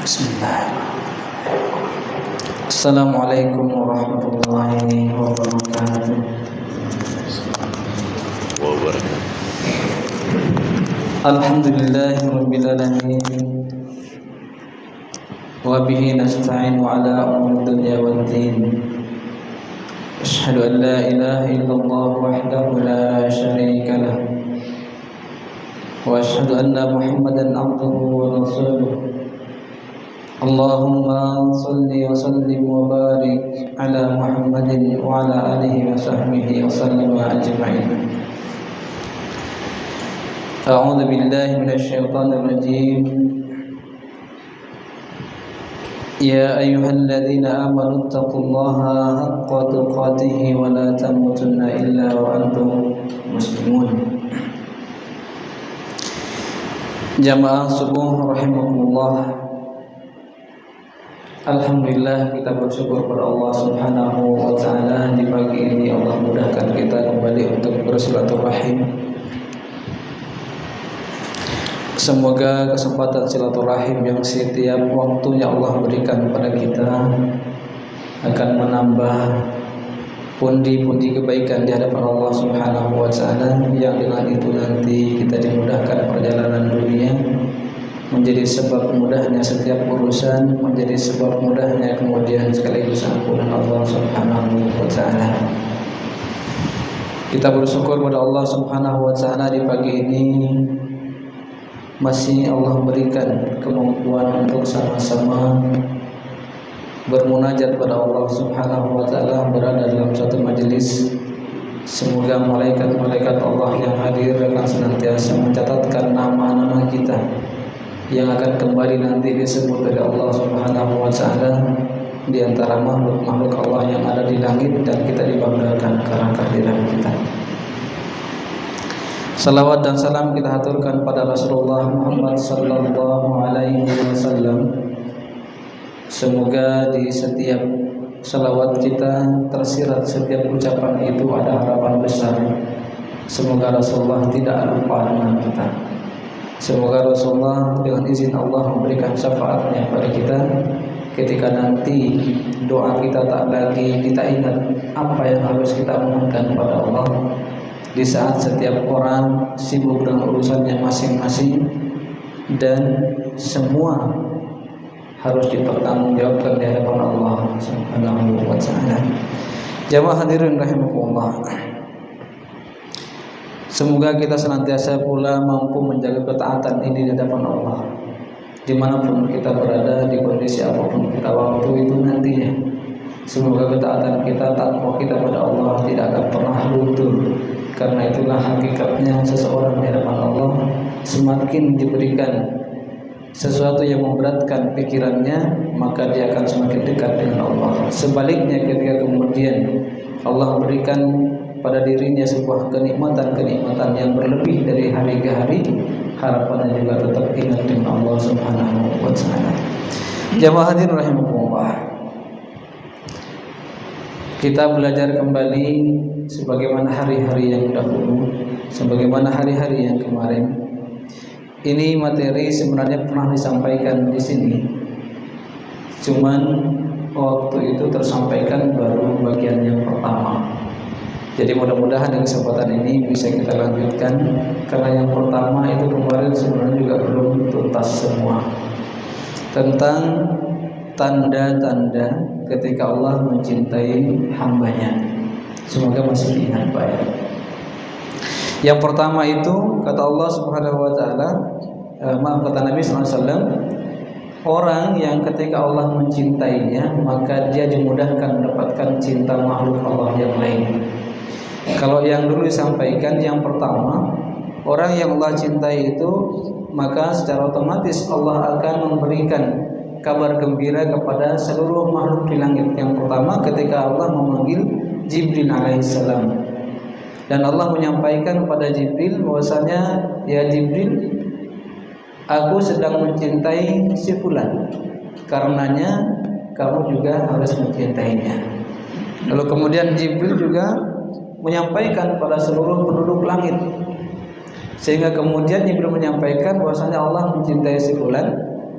Bismillahirrahmanirrahim. Assalamualaikum warahmatullahi wabarakatuh. Alhamdulillahi alamin. Wa bihi nasta'in ala umuri dunya waddin. Asyhadu an la ilaha illallah wahdahu la syarika lah. Wa asyhadu anna Muhammadan abduhu wa rasuluh. Allahumma salli wa sallim wa barik ala Muhammadin wa ala alihi wa sahbihi wa sallam wa ajma'in. A'udzu billahi minasy syaithanir rajim. Ya ayyuhalladzina amanu taqullaha haqqa tuqatih wa la tamutunna illa wa antum muslimun. Jamaah subuh rahimakumullah. Alhamdulillah, kita bersyukur kepada Allah Subhanahu wa taala di pagi ini Allah mudahkan kita kembali untuk bersilaturahim. Semoga kesempatan silaturahim yang setiap waktunya Allah berikan kepada kita akan menambah pundi-pundi kebaikan di hadapan Allah Subhanahu wa taala, yang dengan itu nanti kita dimudahkan perjalanan dunia, menjadi sebab mudahnya setiap urusan, menjadi sebab mudahnya kemudian sekaligus ampunan Allah Subhanahu wa taala. Kita bersyukur kepada Allah Subhanahu wa taala di pagi ini masih Allah berikan kemampuan untuk sama-sama bermunajat kepada Allah Subhanahu wa taala, berada dalam suatu majelis. Semoga malaikat-malaikat Allah yang hadir akan senantiasa mencatatkan nama-nama kita yang akan kembali nanti disebut oleh Allah Subhanahu wa taala di antara makhluk-makhluk Allah yang ada di langit, dan kita dibanggakan karena kehadiran kita. Salawat dan salam kita haturkan pada Rasulullah Muhammad sallallahu alaihi wasallam. Semoga di setiap salawat kita tersirat setiap ucapan itu ada harapan besar. Semoga Rasulullah tidak lupa dengan kita. Semoga Rasulullah dengan izin Allah memberikan syafaatnya kepada kita ketika nanti doa kita tak lagi kita ingat apa yang harus kita mohonkan kepada Allah, di saat setiap orang sibuk dengan urusannya masing-masing dan semua harus dipertanggungjawabkan di hadapan Allah Subhanahu wa taala. Jamaah hadirin rahimakumullah. Semoga kita senantiasa pula mampu menjaga ketaatan ini di hadapan Allah, dimanapun kita berada, di kondisi apapun kita waktu itu nantinya. Semoga ketaatan kita, takwa kita pada Allah tidak akan pernah luntur. Karena itulah hakikatnya seseorang di hadapan Allah semakin diberikan sesuatu yang memberatkan pikirannya, maka dia akan semakin dekat dengan Allah. Sebaliknya, ketika kemudian Allah berikan pada dirinya sebuah kenikmatan-kenikmatan yang berlebih dari hari ke hari, harapannya juga tetap ingat dengan Allah Subhanahu wa taala. Jamaah hadirin rahimakumullah. Kita belajar kembali sebagaimana hari-hari yang dahulu, sebagaimana hari-hari yang kemarin. Ini materi sebenarnya pernah disampaikan di sini. Cuman waktu itu tersampaikan baru bagian yang pertama. Jadi mudah-mudahan di kesempatan ini bisa kita lanjutkan, karena yang pertama itu kemarin sebenarnya juga belum tuntas semua, tentang tanda-tanda ketika Allah mencintai hambanya. Semoga masih diingat Pak ya. Yang pertama itu kata Allah Subhanahu wa taala, kata Nabi SAW, orang yang ketika Allah mencintainya maka dia dimudahkan mendapatkan cinta makhluk Allah yang lain. Kalau yang dulu disampaikan, yang pertama, orang yang Allah cintai itu maka secara otomatis Allah akan memberikan kabar gembira kepada seluruh makhluk di langit. Yang pertama ketika Allah memanggil Jibril alaihissalam, dan Allah menyampaikan kepada Jibril bahwasanya, ya Jibril, aku sedang mencintai si fulan, karenanya kamu juga harus mencintainya. Lalu kemudian Jibril juga menyampaikan kepada seluruh penduduk langit, sehingga kemudian Jibril menyampaikan bahwasanya Allah mencintai si fulan,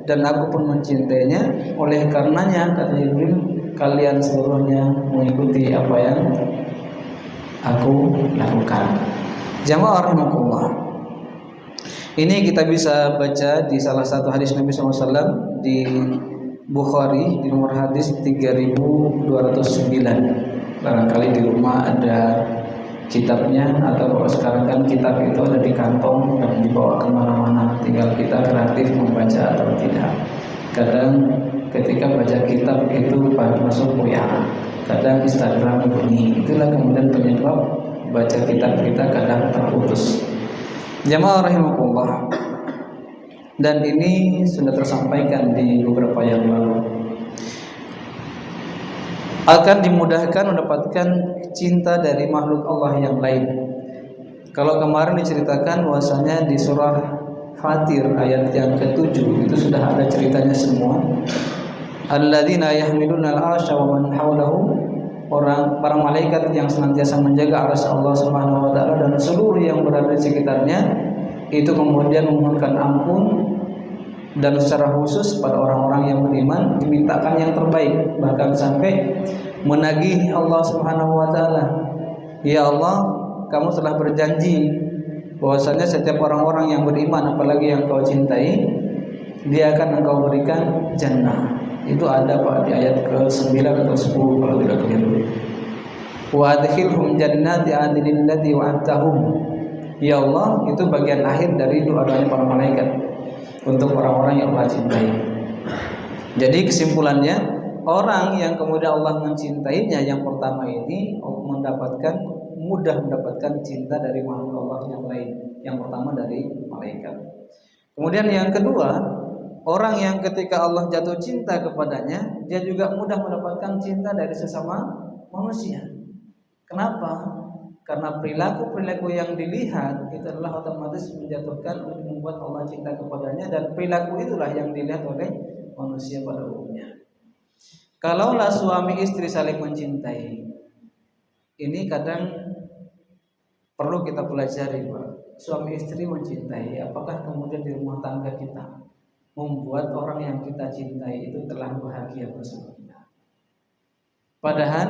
dan aku pun mencintainya. Oleh karenanya kata Jibril, kalian seluruhnya mengikuti apa yang aku lakukan. Jamaah rahimakumullah. Ini kita bisa baca di salah satu hadis Nabi SAW di Bukhari di nomor hadis 3209. Barangkali di rumah ada kitabnya, atau kalau sekarang kan kitab itu ada di kantong dan dibawa kemana-mana, tinggal kita kreatif membaca atau tidak. Kadang ketika baca kitab itu masuk WA, kadang Instagram bunyi, itulah kemudian penyebab baca kitab kita kadang terputus. Jamaah rahimakumullah. Dan ini sudah tersampaikan di beberapa yang lalu. Akan dimudahkan mendapatkan cinta dari makhluk Allah yang lain. Kalau kemarin diceritakan bahwasanya di surah Fatir ayat yang ke-7 itu sudah ada ceritanya semua. Alladzina yahmiluna al-'arsya wa man hawlahu, para malaikat yang senantiasa menjaga arsy Allah Subhanahu wa taala dan seluruh yang berada di sekitarnya, itu kemudian memohonkan ampun, dan secara khusus pada orang-orang yang beriman dimintakan yang terbaik, bahkan sampai menagih Allah Subhanahu wa taala. Ya Allah, kamu telah berjanji bahwasanya setiap orang-orang yang beriman, apalagi yang kau cintai, dia akan engkau berikan jannah. Itu ada Pak di ayat ke-9 atau 10 kalau tidak keliru. Wa adkhilhum jannati adnin allati wa'adtahum. Ya Allah, itu bagian akhir dari doa-doa para malaikat untuk orang-orang yang Allah cintai. Jadi kesimpulannya, orang yang kemudian Allah mencintainya, yang pertama ini mudah mendapatkan cinta dari makhluk Allah yang lain. Yang pertama dari malaikat. Kemudian yang kedua, orang yang ketika Allah jatuh cinta kepadanya, dia juga mudah mendapatkan cinta dari sesama manusia. Kenapa? Karena perilaku-perilaku yang dilihat itu adalah otomatis menjatuhkan untuk membuat Allah cinta kepadanya, dan perilaku itulah yang dilihat oleh manusia pada umumnya. Kalaulah suami istri saling mencintai, ini kadang perlu kita pelajari, Pak. Suami istri mencintai, apakah kemudian di rumah tangga kita membuat orang yang kita cintai itu telah bahagia bersama kita? Padahal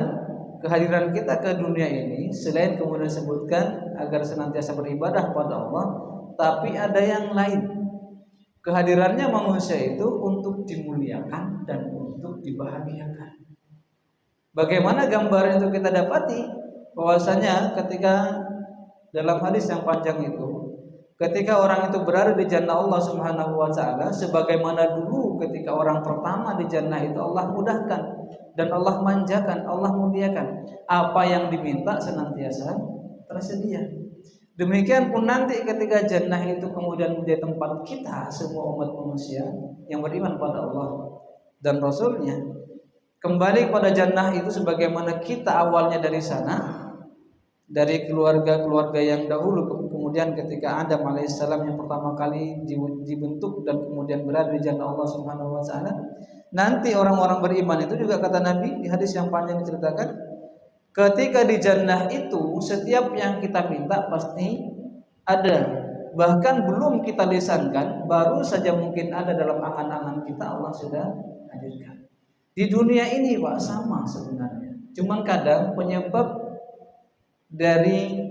kehadiran kita ke dunia ini selain kemudian disebutkan agar senantiasa beribadah pada Allah, tapi ada yang lain. Kehadirannya manusia itu untuk dimuliakan dan untuk dibahagiakan. Bagaimana gambaran itu kita dapati? Bahwasanya ketika dalam hadis yang panjang itu, ketika orang itu berada di jannah Allah Subhanahu wa taala, sebagaimana dulu ketika orang pertama di jannah itu Allah mudahkan dan Allah manjakan, Allah muliakan, apa yang diminta senantiasa tersedia. Demikian pun nanti ketika jannah itu kemudian menjadi tempat kita semua umat manusia yang beriman pada Allah dan Rasulnya, kembali pada jannah itu sebagaimana kita awalnya dari sana, dari keluarga-keluarga yang dahulu. Kemudian ketika Adam alaihissalam yang pertama kali dibentuk dan kemudian berada di jannah Allah Subhanahu wa taala, nanti orang-orang beriman itu juga kata Nabi di hadis yang panjang diceritakan, ketika di jannah itu setiap yang kita minta pasti ada, bahkan belum kita lisankan, baru saja mungkin ada dalam angan-angan kita, Allah sudah hadirkan. Di dunia ini Pak sama sebenarnya, cuman kadang penyebab dari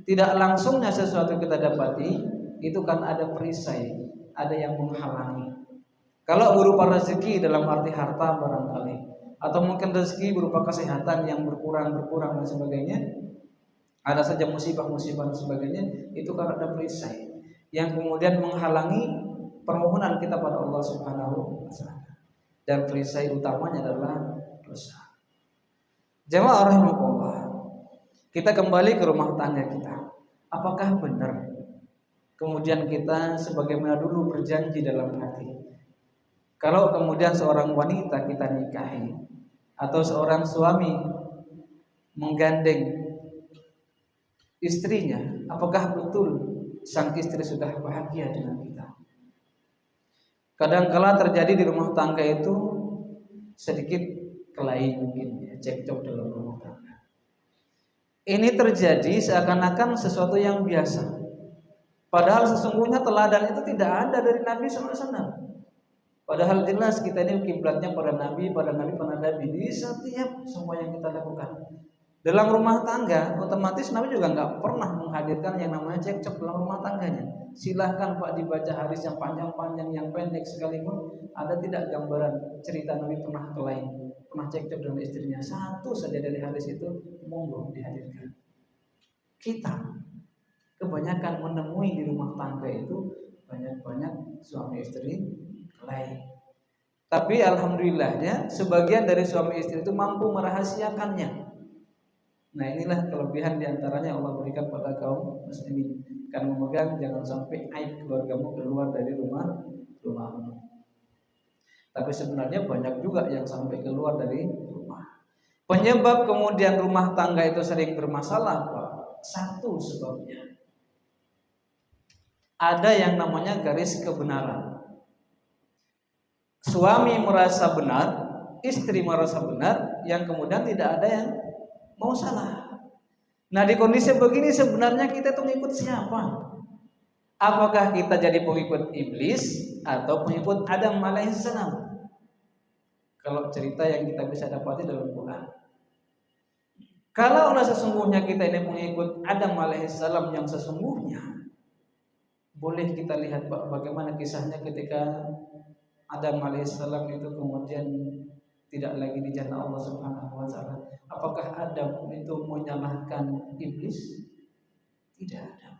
tidak langsungnya sesuatu kita dapati itu kan ada perisai, ada yang menghalangi. Kalau berupa rezeki dalam arti harta barangkali, atau mungkin rezeki berupa kesehatan yang berkurang dan sebagainya, ada saja musibah-musibah dan sebagainya, itu kan ada perisai yang kemudian menghalangi permohonan kita pada Allah Subhanahu wa taala. Dan perisai utamanya adalah dosa. Jamaah rahimakumullah. Kita kembali ke rumah tangga kita. Apakah benar kemudian kita sebagaimana dulu berjanji dalam hati, kalau kemudian seorang wanita kita nikahi atau seorang suami menggandeng istrinya, apakah betul sang istri sudah bahagia dengan kita? Kadang-kala terjadi di rumah tangga itu sedikit kelahi, mungkin cekcok dalam rumah tangga. Ini terjadi seakan-akan sesuatu yang biasa. Padahal sesungguhnya teladan itu tidak ada dari Nabi SAW. Padahal jelas kita ini kiblatnya para nabi, para nabi di setiap semua yang kita lakukan. Dalam rumah tangga, otomatis Nabi juga nggak pernah menghadirkan yang namanya cekcok dalam rumah tangganya. Silahkan Pak dibaca hadis yang panjang-panjang, yang pendek sekalipun, ada tidak gambaran cerita Nabi pernah kelain, pernah cekcok dengan istrinya. Satu saja dari hadis itu, monggo dihadirkan. Kita kebanyakan menemui di rumah tangga itu banyak-banyak suami istri kelain. Tapi alhamdulillahnya sebagian dari suami istri itu mampu merahasiakannya. Nah inilah kelebihan diantaranya Allah berikan pada kaum muslimin. Karena memegang jangan sampai aib keluargamu keluar dari rumahmu. Tapi sebenarnya banyak juga yang sampai keluar dari rumah. Penyebab kemudian rumah tangga itu sering bermasalah, Pak. Satu sebabnya ada yang namanya garis kebenaran. Suami merasa benar, istri merasa benar, yang kemudian tidak ada yang mau salah. Nah di kondisi begini sebenarnya kita tuh ngikut siapa? Apakah kita jadi pengikut iblis atau pengikut Adam alaihissalam? Kalau cerita yang kita bisa dapati dalam Quran. Kalau sesungguhnya kita ini pengikut Adam alaihissalam yang sesungguhnya, boleh kita lihat bagaimana kisahnya ketika Adam alaihissalam itu kemudian tidak lagi di jannah Allah Subhanahu wa taala. Apakah Adam itu menyalahkan iblis? Tidak ada.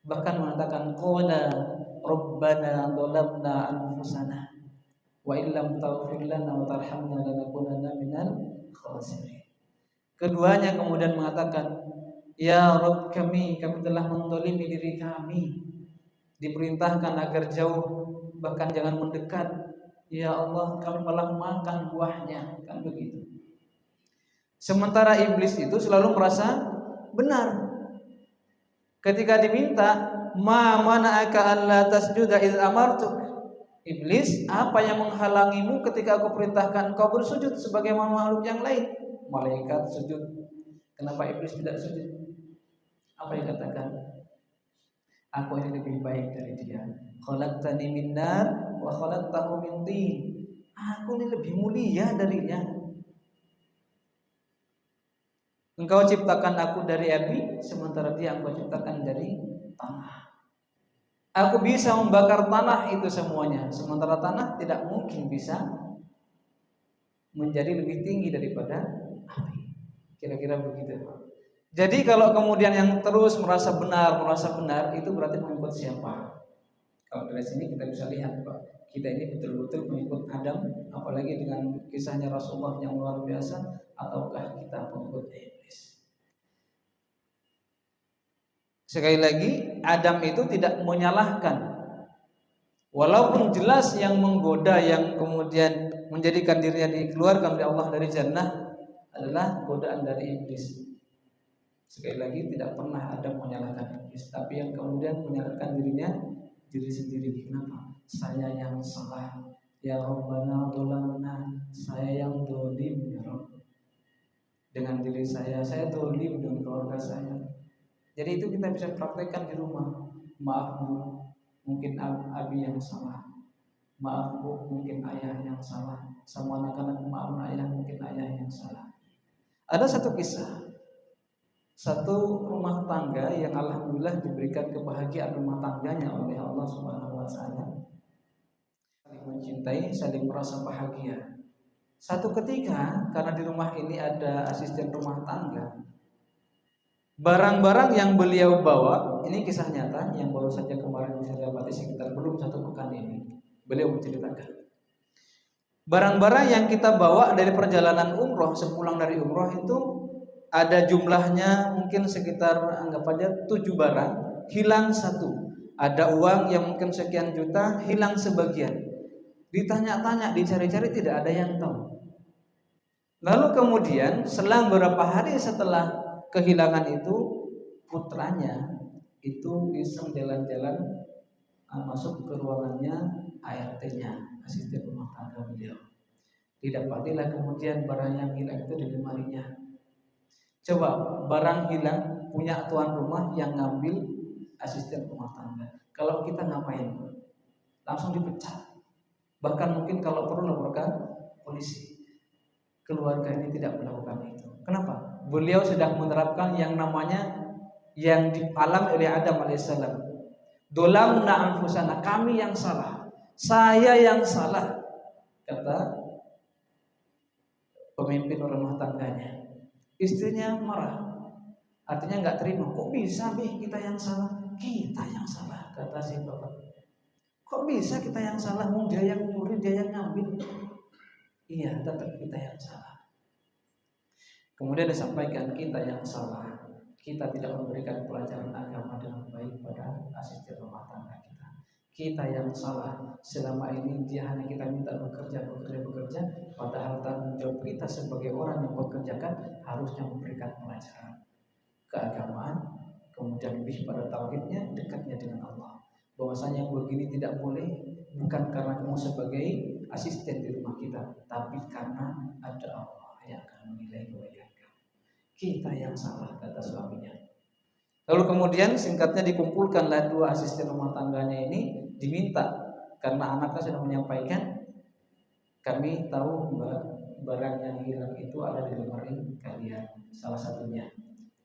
Bahkan mengatakan qala rabbana dhalamna anfusana wa illam taghfir lana wa tarhamna lanakunanna minal khasirin. Keduanya kemudian mengatakan, ya Rabb kami telah menzalimi diri kami. Diperintahkan agar jauh, bahkan jangan mendekat. Ya Allah, kami malah makan buahnya, kan begitu. Sementara iblis itu selalu merasa benar. Ketika diminta, ma mana'aka alla tasjuda idz amartuk. Iblis, apa yang menghalangimu ketika aku perintahkan engkau bersujud sebagaimana makhluk yang lain? Malaikat sujud. Kenapa iblis tidak sujud? Apa yang katakan? Aku ini lebih baik dari dia. Khalaqtani min nar wa khalaqtahu min tin. Aku ini lebih mulia darinya. Engkau ciptakan aku dari api, sementara dia engkau ciptakan dari tanah. Aku bisa membakar tanah itu semuanya, sementara tanah tidak mungkin bisa menjadi lebih tinggi daripada api. Kira-kira begitu. Jadi kalau kemudian yang terus merasa benar itu berarti mengikut siapa? Kalau dari sini kita bisa lihat, Pak, kita ini betul-betul mengikut Adam, apalagi dengan kisahnya Rasulullah yang luar biasa, ataukah kita mengikut iblis? Sekali lagi, Adam itu tidak menyalahkan. Walaupun jelas yang menggoda, yang kemudian menjadikan dirinya dikeluarkan oleh Allah dari jannah adalah godaan dari iblis. Sekali lagi, tidak pernah Adam menyalahkan iblis, tapi yang kemudian menyalahkan diri sendiri. Kenapa? Saya yang salah. Ya Rabbana dolamna, saya yang dolim ya Rabb. Dengan diri saya dolim dengan keluarga saya. Jadi itu kita bisa praktekkan di rumah. Maaf Bu, mungkin abi yang salah. Maaf Bu, mungkin ayah yang salah. Sama anak-anak, maaf ayah, mungkin ayah yang salah. Ada satu kisah, satu rumah tangga yang alhamdulillah diberikan kebahagiaan rumah tangganya oleh Allah Subhanahu wa taala. Saling mencintai, saling merasa bahagia. Satu ketika, karena di rumah ini ada asisten rumah tangga, barang-barang yang beliau bawa, ini kisah nyata yang baru saja kemarin saya dapati sekitar belum 1 pekan ini. Beliau menceritakan, barang-barang yang kita bawa dari perjalanan umroh, sepulang dari umroh itu ada jumlahnya mungkin sekitar anggap aja 7 barang, hilang 1. Ada uang yang mungkin sekian juta, hilang sebagian. Ditanya-tanya, dicari-cari, tidak ada yang tahu. Lalu kemudian selang beberapa hari setelah kehilangan itu, putranya itu iseng jalan-jalan masuk ke ruangannya ART-nya, asisten rumah tangga beliau. Didapatilah kemudian barang yang hilang itu di lemarinya. Coba barang hilang punya tuan rumah yang ngambil asisten rumah tangga. Kalau kita ngapain? Langsung dipecat. Bahkan mungkin kalau perlu laporkan polisi. Keluarga ini tidak melakukan itu. Kenapa? Beliau sudah menerapkan yang namanya yang dialami oleh Adam alaihissalam. Dolamna anfusana, kami yang salah, saya yang salah, kata pemimpin rumah tangganya. Istrinya marah, artinya nggak terima. Kok bisa kita yang salah? Kita yang salah, kata si bapak. Kok bisa kita yang salah? Dia yang nyuri, dia yang ngambil. Iya, tetap kita yang salah. Kemudian disampaikan kita yang salah. Kita tidak memberikan pelajaran agama dengan baik pada asisten rumah tangga kita. Kita yang salah. Selama ini dia hanya kita minta bekerja. Padahal tanggung jawab kita sebagai orang yang bekerjakan harusnya memberikan pelajaran keagamaan. Kemudian lebih pada tauhidnya, dekatnya dengan Allah. Bahwasanya yang begini tidak boleh, bukan karena kamu sebagai asisten di rumah kita, tapi karena ada Allah yang akan menilai kebaikan kamu. Kita yang salah, kata suaminya. Lalu kemudian singkatnya dikumpulkanlah dua asisten rumah tangganya ini, diminta karena anaknya sudah menyampaikan, kami tahu Mbak, barang yang hilang itu ada di lemari kalian, salah satunya,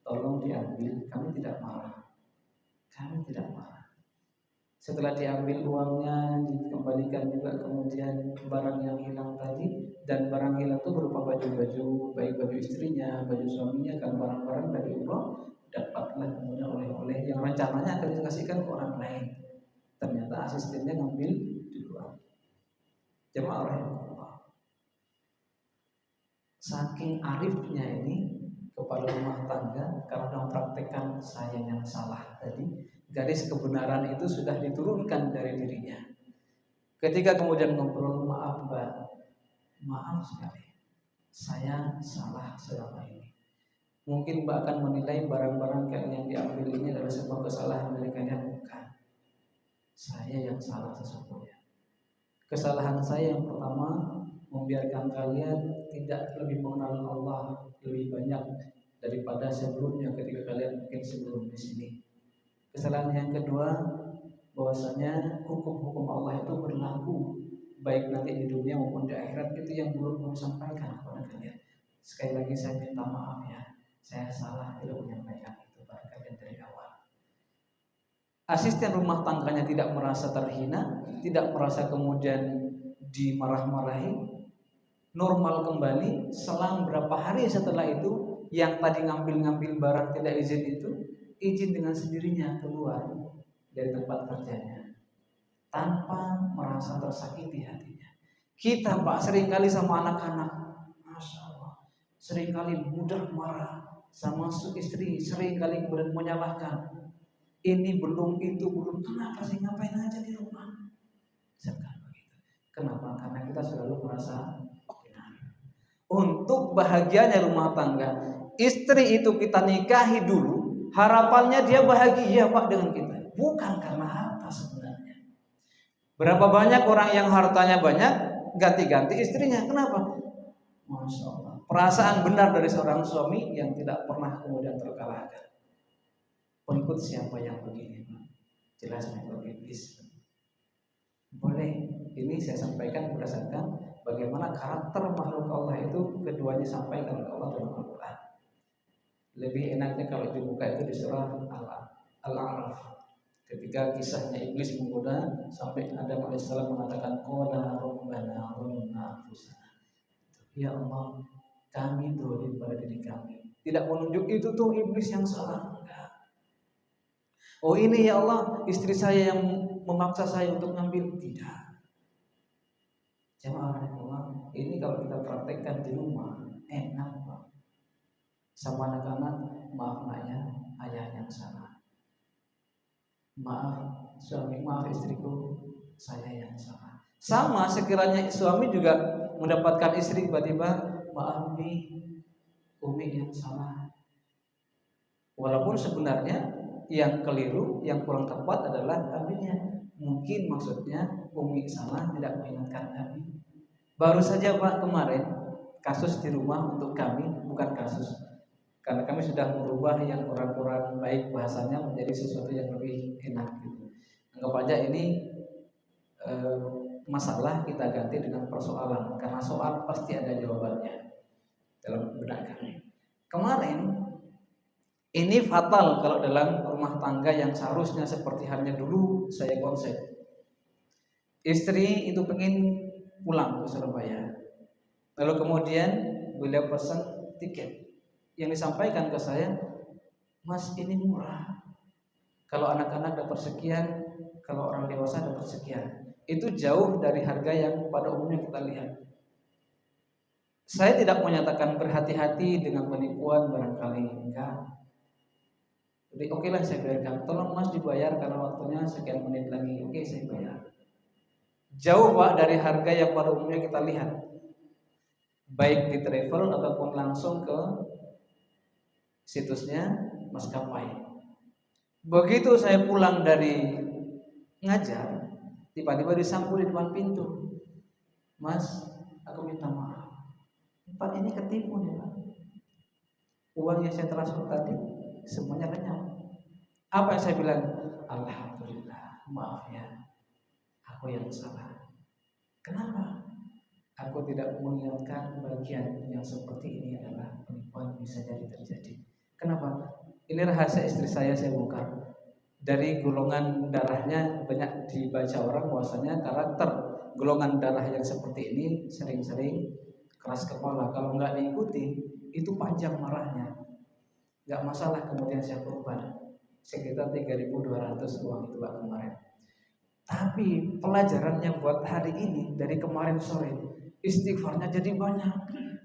tolong diambil. Kami tidak marah. Setelah diambil uangnya, dikembalikan juga kemudian barang yang hilang tadi. Dan barang hilang itu berupa baju-baju, baik baju istrinya, baju suaminya, kan barang-barang dari Allah. Dapatlah kemudian oleh-oleh yang rencananya akan dikasihkan ke orang lain. Ternyata asistennya ngambil di luar. Jemaah rahimahullah. Saking arifnya ini kepala rumah tangga, karena mempraktekkan saya yang salah tadi, garis kebenaran itu sudah diturunkan dari dirinya. Ketika kemudian ngobrol, maaf Mbak, maaf sekali, saya salah selama ini. Mungkin Mbak akan menilai barang-barang kalian yang diambil ini adalah sebuah kesalahan dari kalian. Bukan, saya yang salah sesungguhnya. Kesalahan saya yang pertama, membiarkan kalian tidak lebih mengenal Allah lebih banyak daripada sebelumnya ketika kalian mungkin sebelum di sini. Kesalahan yang kedua, bahwasanya hukum-hukum Allah itu berlaku baik nanti di dunia maupun di akhirat, itu yang belum kami sampaikan kepada kalian. Sekali lagi saya minta maaf ya, saya salah tidak menyampaikan itu pada kalian dari awal. Asisten rumah tangganya tidak merasa terhina, tidak merasa kemudian dimarah-marahi, normal kembali. Selang berapa hari setelah itu, yang tadi ngambil-ngambil barang tidak izin itu izin dengan sendirinya keluar dari tempat kerjanya tanpa merasa tersakiti hatinya. Kita Pak seringkali sama anak-anak, Masya Allah, seringkali mudah marah sama istri, seringkali kemudian menyalahkan, ini belum, itu belum. Kenapa sih, ngapain aja di rumah? Jangan begitu. Kenapa? Karena kita selalu merasa untuk bahagianya rumah tangga, istri itu kita nikahi dulu, harapannya dia bahagia Pak dengan kita, bukan karena harta sebenarnya. Berapa banyak orang yang hartanya banyak ganti-ganti istrinya, kenapa? Masya Allah, perasaan benar dari seorang suami yang tidak pernah kemudian terkalahkan. Pengikut siapa yang begini? Jelas mengikut iblis. Boleh, ini saya sampaikan berdasarkan bagaimana karakter makhluk Allah itu keduanya sampaikan oleh Allah dalam Al-Quran. Lebih enaknya kalau dibuka itu di surah Al-A'raf, ketika kisahnya iblis menggoda sampai Adam alaihissalam mengatakan, qala rabbana zalamna anfusana, ya Allah, kami zalim pada diri kami. Tidak menunjuk itu tuh iblis yang salah. Oh ini ya Allah, istri saya yang memaksa saya untuk ngambil. Tidak. Jemaah Allah, ini kalau kita praktekkan di rumah enak Pak. Sama anak-anak, maaf naknya, ayah yang salah. Maaf suami, maaf istriku, saya yang salah. Sama sekiranya suami juga mendapatkan istri tiba-tiba, maaf nih, Umi yang salah. Walaupun sebenarnya yang keliru, yang kurang tepat adalah abinya. Mungkin maksudnya Umi salah tidak mengingatkan abi. Baru saja Pak kemarin kasus di rumah untuk kami, bukan kasus, karena kami sudah merubah yang kurang-kurang baik bahasanya menjadi sesuatu yang lebih enak gitu. Anggap aja ini masalah kita ganti dengan persoalan, karena soal pasti ada jawabannya dalam benak kami. Kemarin ini fatal kalau dalam rumah tangga yang seharusnya seperti halnya dulu saya konsep. Istri itu pengen pulang ke Surabaya, lalu kemudian beliau pesan tiket. Yang disampaikan ke saya, Mas ini murah, kalau anak-anak dapat sekian, kalau orang dewasa dapat sekian. Itu jauh dari harga yang pada umumnya kita lihat. Saya tidak menyatakan berhati-hati dengan penipuan, barangkali enggak. Jadi oke lah saya bayarkan, tolong Mas dibayar karena waktunya sekian menit lagi. Oke, saya bayar. Jauh Pak dari harga yang pada umumnya kita lihat, baik di travel ataupun langsung ke situsnya maskapai. Begitu saya pulang dari ngajar, tiba-tiba disambut di depan pintu, Mas, aku minta maaf, Pak ini ketipu nih Pak. Uang yang saya transfer tadi semuanya lenyap. Apa yang saya bilang? Alhamdulillah, maaf ya, aku yang salah. Kenapa? Aku tidak mengingatkan bagian yang seperti ini adalah penipuan bisa jadi terjadi. Kenapa? Ini rahasia istri saya bongkar. Dari golongan darahnya banyak dibaca orang bahwasanya karakter golongan darah yang seperti ini sering-sering keras kepala. Kalau nggak diikuti itu panjang marahnya. Nggak masalah kemudian saya berubah. Sekitar 3.200 uang itu Pak kemarin. Tapi pelajarannya buat hari ini dari kemarin sore, istighfarnya jadi banyak.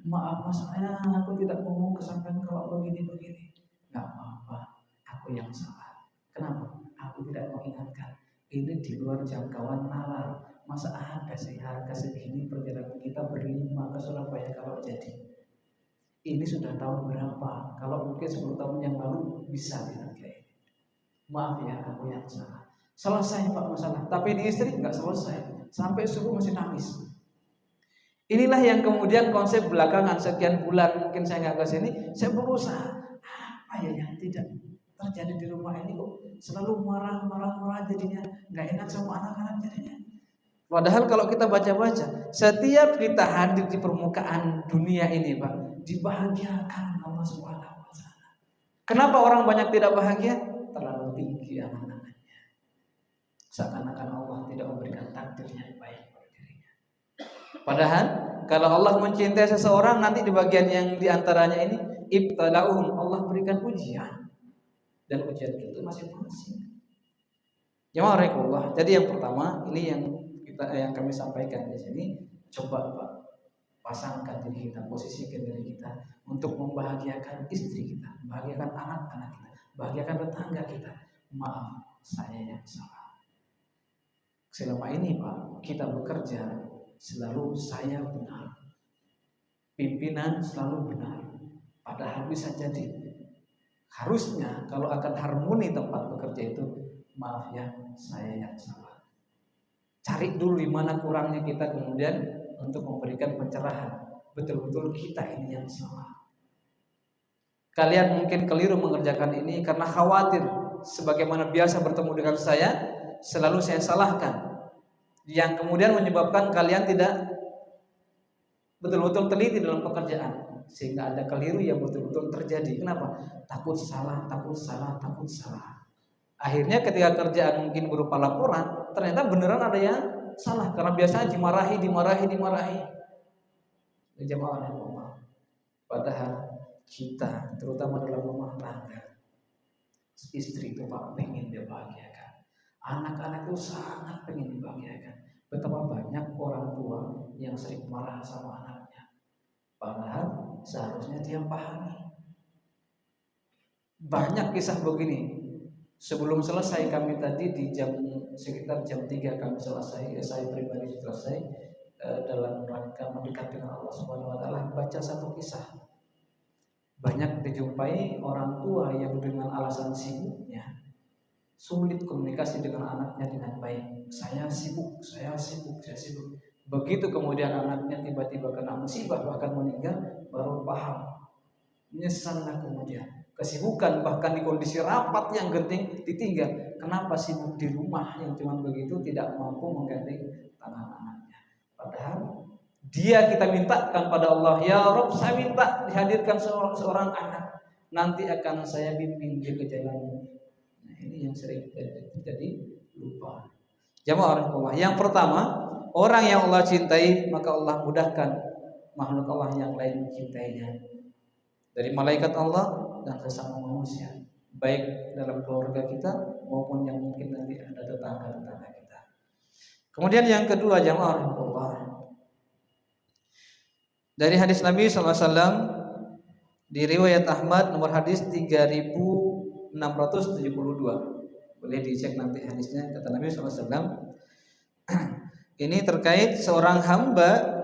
Maaf Mas, aku tidak mau kesampaian kalau begini-begini. Nggak apa-apa, aku yang salah. Kenapa? Aku tidak mengingatkan. Ini di luar jangkauan nalar. Masa ada sih harga segini perjalanan kita berlima ke Surabaya kalau jadi. Ini sudah tahun berapa? Kalau mungkin 10 tahun yang lalu bisa dihargai. Maaf ya, aku yang salah. Selesai Pak masalah. Tapi di istri nggak selesai. Sampai subuh masih nangis. Inilah yang kemudian konsep belakangan sekian bulan mungkin saya nggak ke sini. Saya berusaha. Apa ya yang tidak terjadi di rumah ini kok selalu marah jadinya nggak enak sama anak-anak jadinya. Padahal kalau kita baca-baca, setiap kita hadir di permukaan dunia ini Pak, dibahagiakan Allah Subhanahu wa taala. Kenapa orang banyak tidak bahagia? Terlalu tinggi anak-anaknya. Seakan-akan Allah tidak memberikan takdir yang baik pada dirinya. Padahal kalau Allah mencintai seseorang, nanti di bagian yang diantaranya ini ibtala'uhum, Allah berikan ujian. Dan ujian itu masing-masing. Jamaah. Jadi yang pertama ini yang kami sampaikan di sini, coba Pak pasangkan diri kita, posisikan diri kita untuk membahagiakan istri kita, membahagiakan anak-anak kita, membahagiakan tetangga kita. Maaf, saya yang salah. Selama ini Pak kita bekerja selalu saya benar, pimpinan selalu benar. Padahal bisa jadi harusnya kalau akan harmoni tempat bekerja itu, maaf ya, saya yang salah. Cari dulu di mana kurangnya kita, kemudian untuk memberikan pencerahan. Betul-betul kita ini yang salah. Kalian mungkin keliru mengerjakan ini karena khawatir sebagaimana biasa bertemu dengan saya, selalu saya salahkan. Yang kemudian menyebabkan kalian tidak betul-betul teliti dalam pekerjaan. Sehingga ada keliru yang betul-betul terjadi. Kenapa? Takut salah. Akhirnya ketika kerjaan mungkin berupa laporan, ternyata beneran ada yang salah. Karena biasanya dimarahi. Jamaah Allah. Padahal kita, terutama dalam rumah tangga, istri itu Pak pengen dibahagiakan. Anak-anak itu sangat pengen dibahagiakan. Betapa banyak orang tua yang sering marah sama anaknya. Padahal seharusnya dia pahami. Banyak kisah begini. Sebelum selesai kami tadi di sekitar jam 3 kami selesai, saya pribadi selesai dalam rangka mendekat dengan Allah Subhanahu wa taala, baca satu kisah. Banyak dijumpai orang tua yang dengan alasan sibuknya sulit komunikasi dengan anaknya dengan baik. Saya sibuk. Begitu kemudian anaknya tiba-tiba kena musibah bahkan meninggal, baru paham. Menyesallah kemudian. Kesibukan bahkan di kondisi rapat yang genting ditinggal. Kenapa sibuk di rumah yang cuma begitu tidak mampu menggandeng tangan anak. Padahal dia kita mintakan pada Allah, ya Rabb, saya minta dihadirkan seorang anak, nanti akan saya bimbing dia ke jalan. Nah, ini yang sering jadi lupa. Jamaah Allah, yang pertama, orang yang Allah cintai maka Allah mudahkan makhluk Allah yang lain mencintainya, dari malaikat Allah dan sesama manusia, baik dalam keluarga kita maupun yang mungkin nanti ada tetangga-tetangga kita. Kemudian yang kedua, jamaah Allah, dari hadis Nabi SAW di riwayat Ahmad nomor hadis 3672, boleh dicek nanti hadisnya. Kata Nabi SAW, ini terkait seorang hamba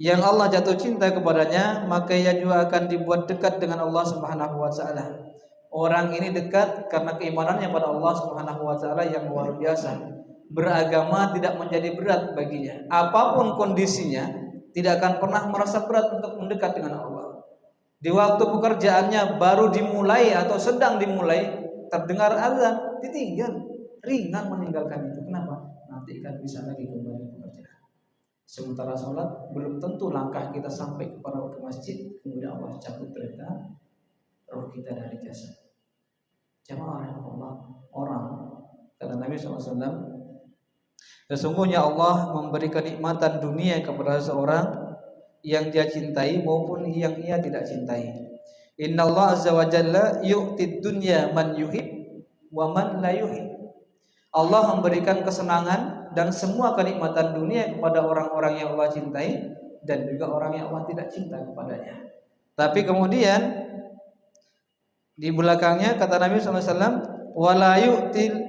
yang Allah jatuh cinta kepadanya, maka ia juga akan dibuat dekat dengan Allah Subhanahu wa taala. Orang ini dekat karena keimanannya pada Allah Subhanahu wa taala yang luar biasa. Beragama tidak menjadi berat baginya. Apapun kondisinya, tidak akan pernah merasa berat untuk mendekat dengan Allah. Di waktu pekerjaannya baru dimulai atau sedang dimulai, terdengar azan, ditinggal, ringan meninggalkan itu. Kenapa? Nanti kan bisa lagi kembali pekerjaan. Sementara sholat belum tentu langkah kita sampai ke masjid, kemudian Allah cabut perintah roh kita dari jasad. Jamaah Allah, orang kata Nabi SAW, sesungguhnya Allah memberi kenikmatan dunia kepada seorang yang dia cintai maupun yang ia tidak cintai. Innallaha azza wa jalla yu'tid dunya man yuhib wa man la yuhib. Allah memberikan kesenangan dan semua kenikmatan dunia kepada orang-orang yang Allah cintai dan juga orang yang Allah tidak cinta kepadanya. Tapi kemudian di belakangnya kata Nabi SAW, wala yu'til,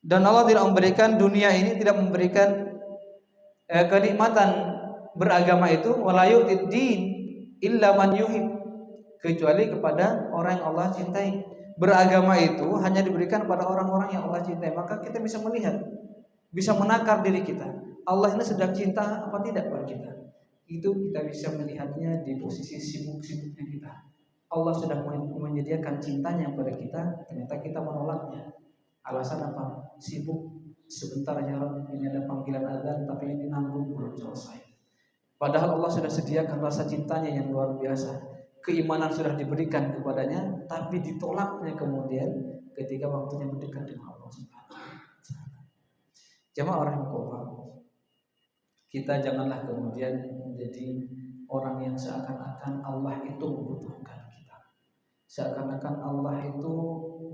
dan Allah tidak memberikan dunia ini, tidak memberikan kenikmatan beragama itu, wala yu'tid din illa man yuhib, kecuali kepada orang yang Allah cintai. Beragama itu hanya diberikan pada orang-orang yang Allah cintai. Maka kita bisa melihat, bisa menakar diri kita, Allah ini sedang cinta apa tidak pada kita. Itu kita bisa melihatnya di posisi sibuk-sibuknya kita. Allah sudah menyediakan cintanya pada kita, ternyata kita menolaknya. Alasan apa? Sibuk, sebentar ya Rabb, ini ada panggilan azan, tapi ini nanggung belum selesai. Padahal Allah sudah sediakan rasa cintanya yang luar biasa. Keimanan sudah diberikan kepadanya, tapi ditolaknya kemudian ketika waktunya mendekat dengan Allah Subhanahu wa taala. Jamaah orang Allah, kita janganlah kemudian menjadi orang yang seakan-akan Allah itu membutuhkan kita. Seakan-akan Allah itu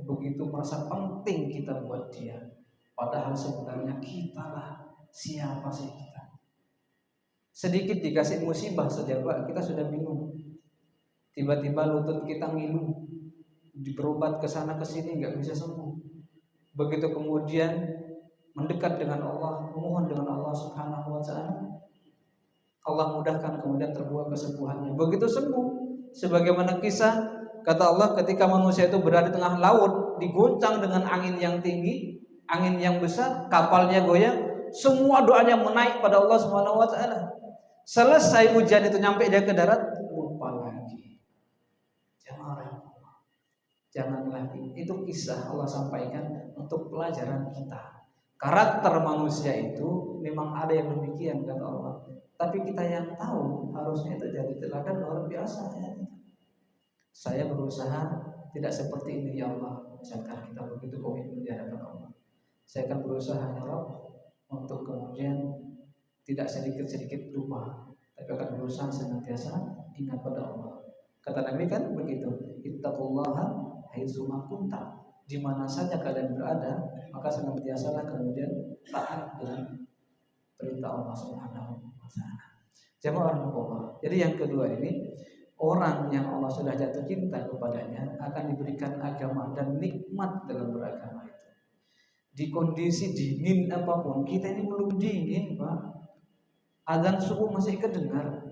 begitu merasa penting kita buat dia. Padahal sebenarnya kitalah, siapa sih kita? Sedikit dikasih musibah saja Pak, kita sudah bingung. Tiba-tiba lutut kita ngilu, berobat ke sana ke sini nggak bisa sembuh. Begitu kemudian mendekat dengan Allah, memohon dengan Allah Subhanahu wa taala, Allah mudahkan kemudian terbuat kesembuhannya. Begitu sembuh, sebagaimana kisah kata Allah ketika manusia itu berada di tengah laut, diguncang dengan angin yang tinggi, angin yang besar, kapalnya goyang, semua doanya menaik pada Allah Subhanahu wa taala. Selesai hujan itu nyampe dia ke darat, lupa lagi. Jangan lagi. Itu kisah Allah sampaikan untuk pelajaran kita. Karakter manusia itu memang ada yang demikian kata Allah. Tapi kita yang tahu harusnya itu jadi teladan luar biasa ya. Saya berusaha tidak seperti ini ya Allah. Misalkan kita begitu komitmen di hadapan Allah, saya akan berusaha ya Rabb untuk kemudian tidak sedikit-sedikit lupa, tapi akan berusaha senantiasa ingat pada Allah. Kata Nabi kan begitu, ittaqullaha haitsuma kunta, di mana saja kalian berada, maka senantiasalah kemudian taat dengan perintah Allah Subhanahu wa taala. Jamaah Allah. Jadi yang kedua ini, orang yang Allah sudah jatuh cinta kepadanya akan diberikan agama dan nikmat dalam beragama itu. Di kondisi dingin apapun, kita ini belum dingin Pak, azan subuh masih kedengar,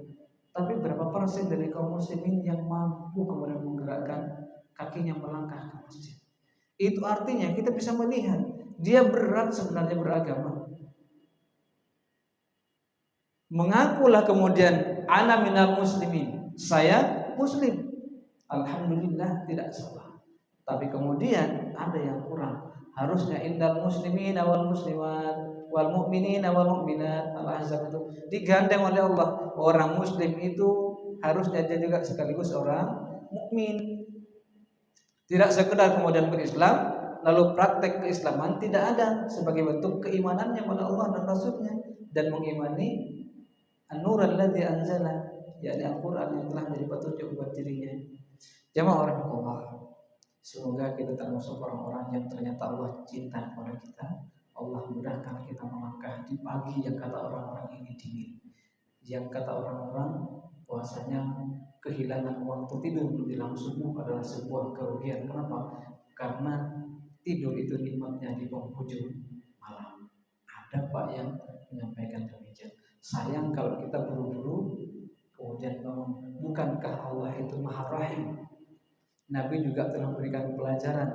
tapi berapa persen dari kaum muslimin yang mampu kemudian menggerakkan kakinya melangkah ke masjid? Itu artinya kita bisa melihat dia berat sebenarnya beragama. Mengakulah kemudian ana minal muslimin, saya muslim, alhamdulillah tidak salah. Tapi kemudian ada yang kurang, Harusnya indal muslimin wal muslimat wal mu'minin wal mu'minat, Al-Ahzab itu digandeng oleh Allah. Orang muslim itu harusnya dia juga sekaligus orang mukmin. Tidak sekedar kemudian berislam lalu praktek keislaman tidak ada sebagai bentuk keimanannya pada Allah dan Rasulnya dan mengimani an-nur alladzi anzala, yakni Al-Qur'an yang telah menjadi petunjuk buat dirinya. Jamaah rahimakumullah. Semoga kita termasuk orang-orang yang ternyata Allah cinta kepada kita. Allah mudahkan kita melangkah di pagi yang kata orang-orang ini dingin, yang kata orang-orang puasanya kehilangan waktu tidur menjelang subuh adalah sebuah kerugian. Kenapa? Karena tidur itu nikmatnya di penghujung malam. Ada Pak yang menyampaikan demikian. Sayang kalau kita buru-buru kemudian bangun. Bukankah Allah itu Maha Rahim? Nabi juga telah memberikan pelajaran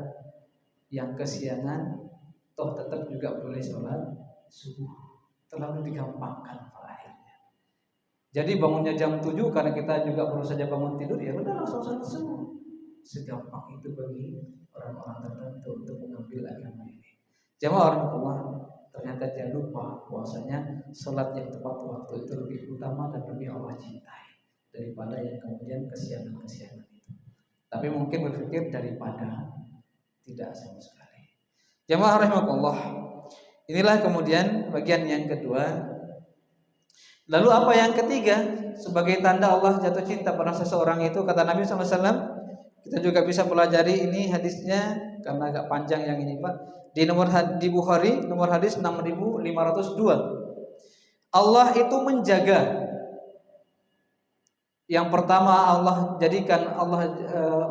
yang kesiangan toh tetap juga boleh sholat subuh. Terlalu digampangkan akhirnya. Jadi bangunnya jam 7 karena kita juga baru saja bangun tidur, ya udah langsung sholat subuh. Segampang itu bagi orang-orang tertentu untuk mengambil agama ini. Jamaah Allah, ternyata dia lupa puasanya sholat yang tepat waktu itu lebih utama dan lebih Allah cintai daripada yang kemudian kesiangan-kesiangan itu. Tapi mungkin berpikir daripada tidak sama sekali. Jamaah rahimakumullah. Inilah kemudian bagian yang kedua. Lalu apa yang ketiga? Sebagai tanda Allah jatuh cinta pada seseorang itu, kata Nabi SAW, kita juga bisa pelajari ini hadisnya karena agak panjang yang ini Pak. Di Bukhari nomor hadis 6502. Allah itu menjaga. Yang pertama Allah jadikan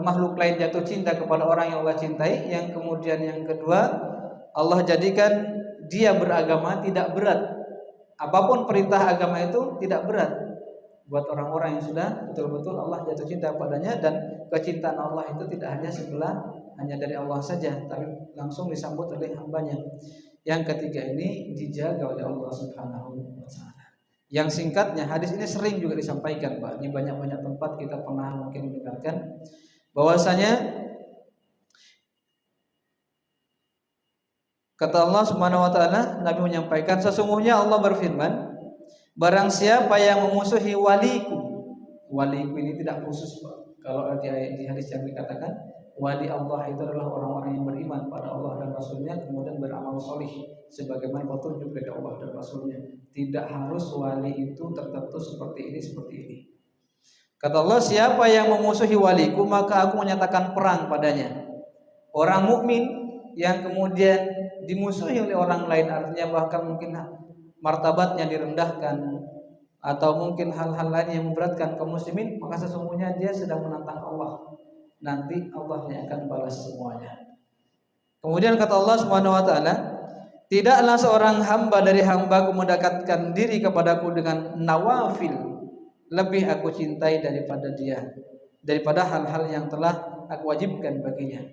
makhluk lain jatuh cinta kepada orang yang Allah cintai. Yang kemudian yang kedua Allah jadikan dia beragama tidak berat. Apapun perintah agama itu tidak berat buat orang-orang yang sudah betul-betul Allah jatuh cinta padanya. Dan kecintaan Allah itu tidak hanya sebelah, hanya dari Allah saja, tapi langsung disambut oleh hambanya. Yang ketiga ini dijaga oleh Allah Subhanahu wa ta'ala. Yang singkatnya hadis ini sering juga disampaikan Pak. Di banyak-banyak tempat kita pernah mungkin mendengarkan bahwasanya kata Allah Subhanahu wa ta'ala, Nabi menyampaikan sesungguhnya Allah berfirman, barang siapa yang memusuhi waliku. Waliku ini tidak khusus Pak. Kalau di hadis yang dikatakan wali Allah itu adalah orang-orang yang beriman pada Allah dan Rasulnya kemudian beramal solih sebagaimana petunjuk dari Allah dan Rasulnya. Tidak harus wali itu tertentu seperti ini. Kata Allah, siapa yang memusuhi waliku maka aku menyatakan perang padanya. Orang mukmin yang kemudian dimusuhi oleh orang lain, artinya bahkan mungkin martabatnya direndahkan atau mungkin hal-hal lain yang memberatkan kaum muslimin, maka sesungguhnya dia sedang menantang Allah. Nanti Allah yang akan balas semuanya. Kemudian kata Allah Subhanahu wa ta'ala, tidaklah seorang hamba dari hamba-Ku mendekatkan diri kepadaku dengan nawafil, lebih aku cintai daripada dia, daripada hal-hal yang telah aku wajibkan baginya.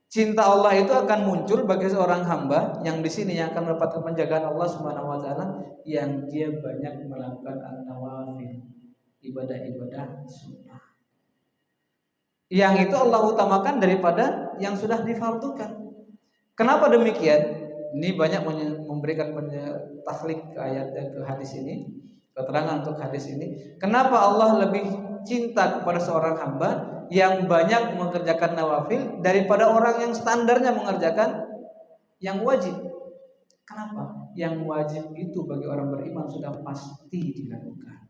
Cinta Allah itu akan muncul bagi seorang hamba yang di sini yang akan mendapatkan penjagaan Allah Subhanahu wa ta'ala, yang dia banyak melakukan an-nawafil, ibadah-ibadah sunnah. Yang itu Allah utamakan daripada yang sudah difardukan. Kenapa demikian? Ini banyak memberikan takhlik ke ayat ke hadis ini, keterangan untuk hadis ini. Kenapa Allah lebih cinta kepada seorang hamba yang banyak mengerjakan nawafil daripada orang yang standarnya mengerjakan yang wajib? Kenapa? Yang wajib itu bagi orang beriman sudah pasti dilakukan.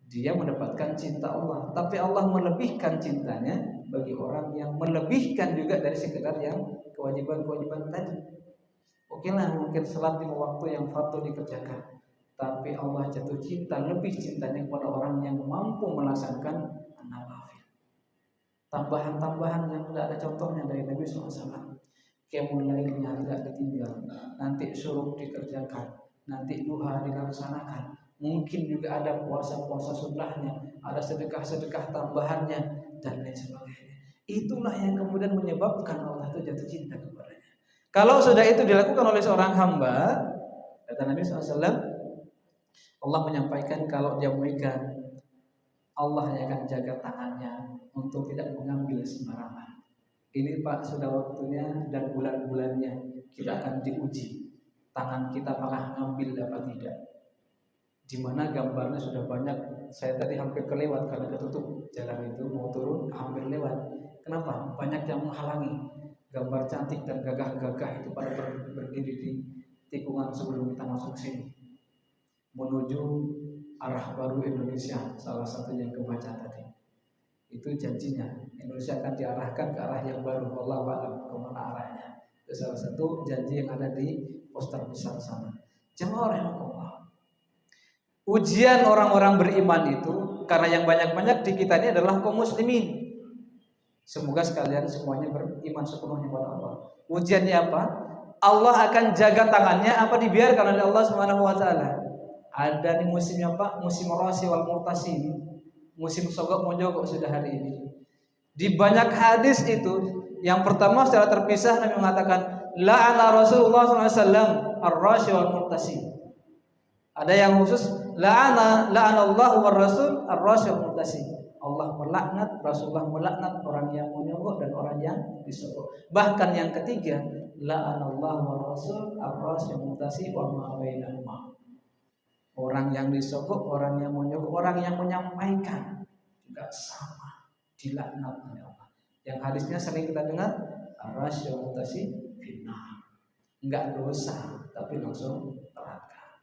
Dia mendapatkan cinta Allah, tapi Allah melebihkan cintanya bagi orang yang melebihkan juga dari sekedar yang kewajiban-kewajiban tadi. Oke lah, mungkin salat 5 waktu yang fardu dikerjakan, tapi Allah jatuh cinta, lebih cintanya kepada orang yang mampu melaksanakan nawafil. Tambahan-tambahan yang tidak ada contohnya dari Nabi SAW. Qiyamul lailnya tidak ditinggal, nanti syuruk dikerjakan, nanti duha dilaksanakan. Mungkin juga ada puasa-puasa sunnahnya, ada sedekah-sedekah tambahannya dan lain sebagainya. Itulah yang kemudian menyebabkan Allah itu jatuh cinta kepadanya. Kalau sudah itu dilakukan oleh seorang hamba, kata Nabi SAW, Allah menyampaikan kalau dia memegang, Allah yang akan jaga tangannya untuk tidak mengambil sembarangan. Ini Pak sudah waktunya dan bulan-bulannya kita akan diuji. Tangan kita apakah ngambil apa tidak. Di mana gambarnya sudah banyak. Saya tadi hampir kelewat karena ketutup jalan itu, mau turun hampir lewat. Kenapa? Banyak yang menghalangi. Gambar cantik dan gagah-gagah itu pada berdiri di tikungan sebelum kita masuk sini menuju arah baru Indonesia. Salah satunya yang kebaca tadi itu janjinya Indonesia akan diarahkan ke arah yang baru. Wallahu a'lam kemana arahnya. Itu salah satu janji yang ada di poster besar sana. Jemaah rahimakumullah, ujian orang-orang beriman itu karena yang banyak-banyak di kita ini adalah kaum muslimin. Semoga sekalian semuanya beriman sepenuhnya kepada Allah. Ujiannya apa? Allah akan jaga tangannya apa dibiarkan oleh Allah Subhanahu wa taala. Ada nih musimnya Pak, musim rasi wal murtasi. Musim sogok mojok sudah hari ini. Di banyak hadis itu, yang pertama secara terpisah Nabi mengatakan la'ana Rasulullah SAW ar-rashi wal murtasi. Ada yang khusus la'ana Allah wa Rasul ar-rashi wal murtasi. Allah melaknat, Rasulullah melaknat orang yang menyogok dan orang yang disogok. Bahkan yang ketiga la'ana Allah wa Rasul ar-rashi wal murtasi wa ma bainahuma. Orang yang disogok, orang yang menyogok, orang yang menyampaikan juga sama dilaknat oleh Allah. Yang hadisnya sering kita dengar, ar-rashi wal murtasi finnar. Enggak dosa, tapi langsung neraka.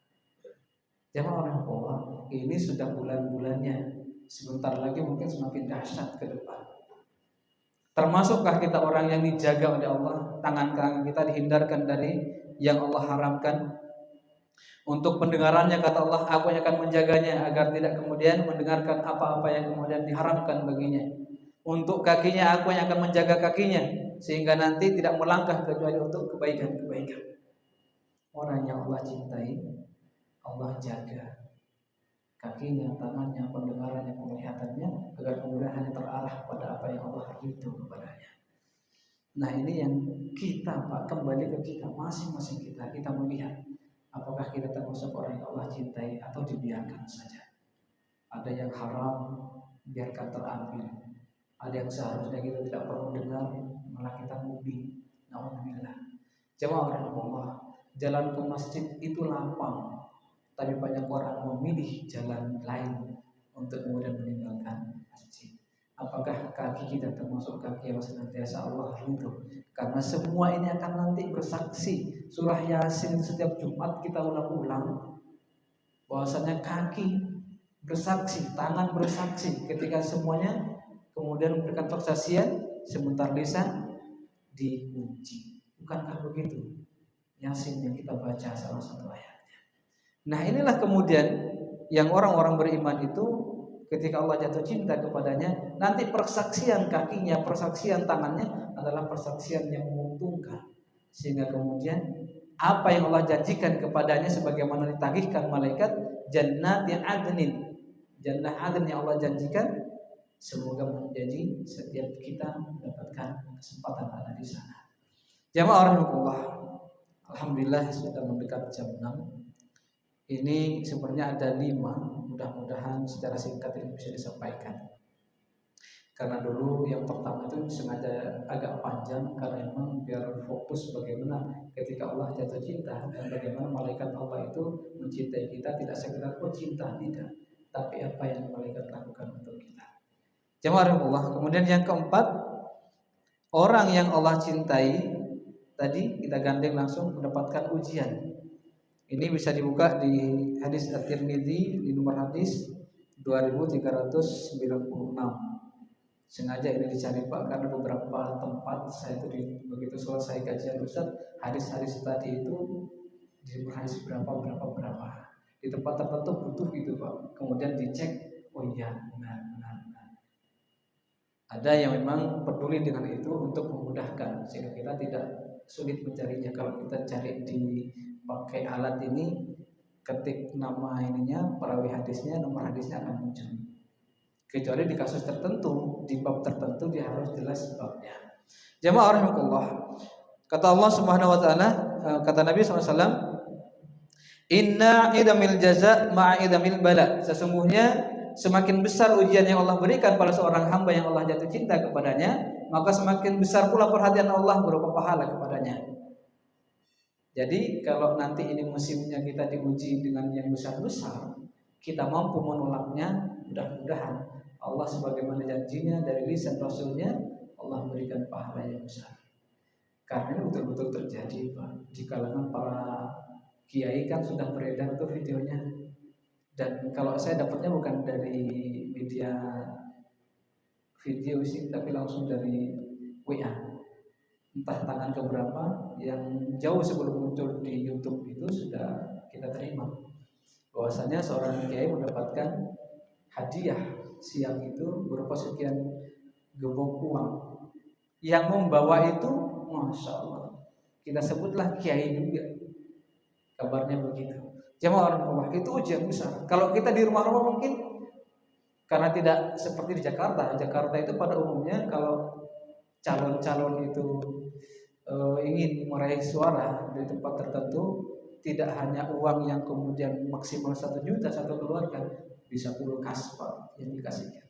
Jemaah orang Allah, ini sudah bulan-bulannya. Sebentar lagi mungkin semakin dahsyat ke depan. Termasukkah kita orang yang dijaga oleh Allah? Tangan-tangan kita dihindarkan dari yang Allah haramkan. Untuk pendengarannya kata Allah, aku yang akan menjaganya agar tidak kemudian mendengarkan apa-apa yang kemudian diharamkan baginya. Untuk kakinya, aku yang akan menjaga kakinya sehingga nanti tidak melangkah kecuali untuk kebaikan-kebaikan. Orang yang Allah cintai, Allah jaga kakinya, tangannya, pendengarannya, penglihatannya agar kemudian hanya terarah pada apa yang Allah ridho kepadanya. Nah ini yang kita Pak, kembali ke kita masing-masing kita melihat apakah kita termasuk orang yang Allah cintai atau dibiarkan saja. Ada yang haram, biarkan terambil. Ada yang seharusnya kita tidak perlu dengar, malah kita ngubing. Alhamdulillah. Jemaah orang Allah, jalan ke masjid itu lapang, tapi banyak orang memilih jalan lain untuk kemudian meninggalkan masjid. Apakah kaki kita termasuk kaki yang senantiasa Allah ridho? Karena semua ini akan nanti bersaksi. Surah Yasin setiap Jumat kita ulang-ulang bahwasanya kaki bersaksi, tangan bersaksi ketika semuanya kemudian memberikan persaksian, sebentar lisan dikunci. Bukankah begitu? Yasin yang kita baca salah satu ayatnya. Nah inilah kemudian yang orang-orang beriman itu ketika Allah jatuh cinta kepadanya, nanti persaksian kakinya, persaksian tangannya adalah persaksian yang menguntungkan. Sehingga kemudian apa yang Allah janjikan kepadanya sebagaimana ditagihkan malaikat, jannat yang adnin, jannah adn yang Allah janjikan, semoga menjadi setiap kita mendapatkan kesempatan ada di sana. Jamaah rahimahullah, alhamdulillah sudah mendekat jam 6. Ini sebenarnya ada 5. Mudah-mudahan secara singkat ini bisa disampaikan. Karena dulu yang pertama itu sengaja agak panjang karena memang biar fokus bagaimana ketika Allah jatuh cinta dan bagaimana malaikat Allah itu mencintai kita, tidak sekedar cinta tidak, tapi apa yang malaikat lakukan untuk kita. Jemaah Allah. Kemudian yang keempat, orang yang Allah cintai tadi kita gandeng langsung mendapatkan ujian. Ini bisa dibuka di hadis At-Tirmidzi di nomor hadis 2396. Sengaja ini dicari Pak karena beberapa tempat saya itu begitu selesai kajian Ustaz, hadis-hadis tadi itu di nomor hadis berapa. Di tempat tertentu butuh gitu Pak. Kemudian dicek, oh iya benar. Ada yang memang peduli dengan itu untuk memudahkan sehingga kita tidak sulit mencarinya. Kalau kita cari di pakai alat ini, ketik nama ininya, perawi hadisnya, nomor hadisnya akan muncul. Kecuali di kasus tertentu, di bab tertentu dia harus jelas babnya. Jamaah rahimakumullah. Kata Allah Subhanahu wa taala, kata Nabi SAW, inna idamil jaza ma'a idamil bala. Sesungguhnya semakin besar ujian yang Allah berikan pada seorang hamba yang Allah jatuh cinta kepadanya, maka semakin besar pula perhatian Allah berupa pahala kepadanya. Jadi kalau nanti ini musimnya kita diuji dengan yang besar-besar, kita mampu menolaknya, mudah-mudahan Allah sebagaimana janjinya dari lisan Rasulnya, Allah berikan pahala yang besar. Karena ini betul-betul terjadi, Pak. Di kalangan para kiai kan sudah beredar tuh videonya. Dan kalau saya dapatnya bukan dari media video sih, tapi langsung dari WA. Entah tangan keberapa yang jauh sebelum muncul di YouTube itu sudah kita terima. Bahwasanya seorang kiai mendapatkan hadiah siang itu berupa sekian gebok uang. Yang membawa itu, masya Allah, kita sebutlah kiai juga. Kabarnya begitu. Jamaah orang Allah, itu ujian besar. Kalau kita di rumah-rumah mungkin karena tidak seperti di Jakarta. Jakarta itu pada umumnya kalau calon-calon itu ingin meraih suara di tempat tertentu, tidak hanya uang yang kemudian maksimal 1 juta satu keluarga, bisa kulkas Pak yang dikasihkan,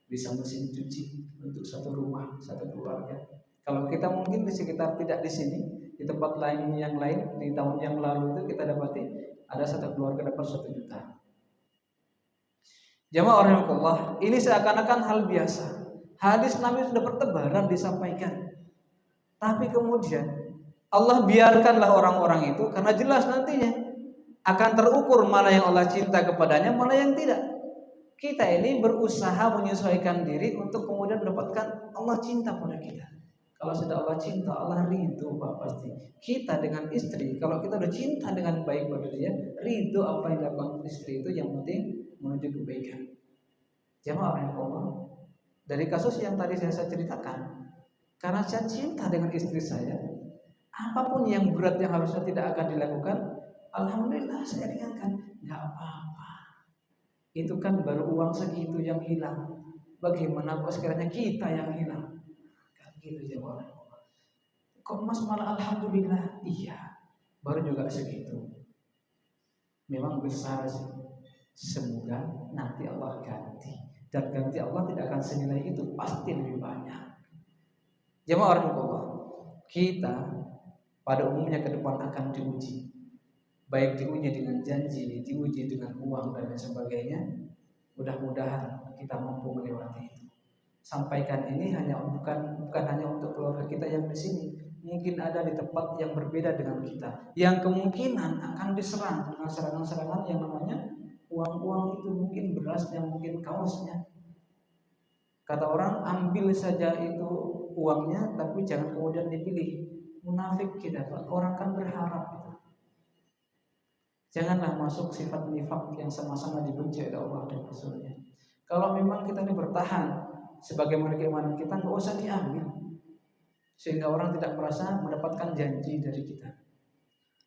bisa mesin cuci untuk satu rumah satu keluarga. Kalau kita mungkin di sekitar tidak di sini, di tempat lain yang lain di tahun yang lalu itu kita dapati ada satu keluarga dapat 1 juta. Jamaah rahimakumullah, ini seakan-akan hal biasa. Hadis Nabi sudah bertebaran disampaikan. Tapi kemudian Allah biarkanlah orang-orang itu karena jelas nantinya akan terukur mana yang Allah cinta kepadanya, mana yang tidak. Kita ini berusaha menyesuaikan diri untuk kemudian mendapatkan Allah cinta pada kita. Kalau sudah Allah cinta, Allah ridho Pak pasti. Kita dengan istri, kalau kita udah cinta dengan baik pada dia, ridho apa yang dilakukan istri itu, yang penting menuju kebaikan. Jamaah Allah, dari kasus yang tadi saya ceritakan, karena saya cinta dengan istri saya, apapun yang berat yang harusnya tidak akan dilakukan, alhamdulillah saya ringankan, nggak apa-apa. Itu kan baru uang segitu yang hilang. Bagaimana kok sekiranya kita yang hilang? Kan gitu jawabnya. Kok Mas malah alhamdulillah? Iya, baru juga segitu. Memang besar sih. Semoga nanti Allah ganti. Dan ganti Allah tidak akan senilai itu, pasti lebih banyak. Jamaah rahimakumullah, kita pada umumnya ke depan akan diuji. Baik diuji dengan janji, diuji dengan uang dan lain sebagainya. Mudah-mudahan kita mampu melewati itu. Sampaikan ini bukan hanya untuk keluarga kita yang di sini. Mungkin ada di tempat yang berbeda dengan kita, yang kemungkinan akan diserang dengan serangan-serangan yang namanya uang-uang itu, mungkin berasnya, mungkin kaosnya. Kata orang, ambil saja itu uangnya, tapi jangan kemudian dipilih. Munafik kita Pak, orang kan berharap gitu. Janganlah masuk sifat nifak yang sama-sama dibenci oleh Allah dan Rasulnya. Kalau memang kita ini bertahan sebagaimana keimanan kita, nggak usah diambil, sehingga orang tidak merasa mendapatkan janji dari kita.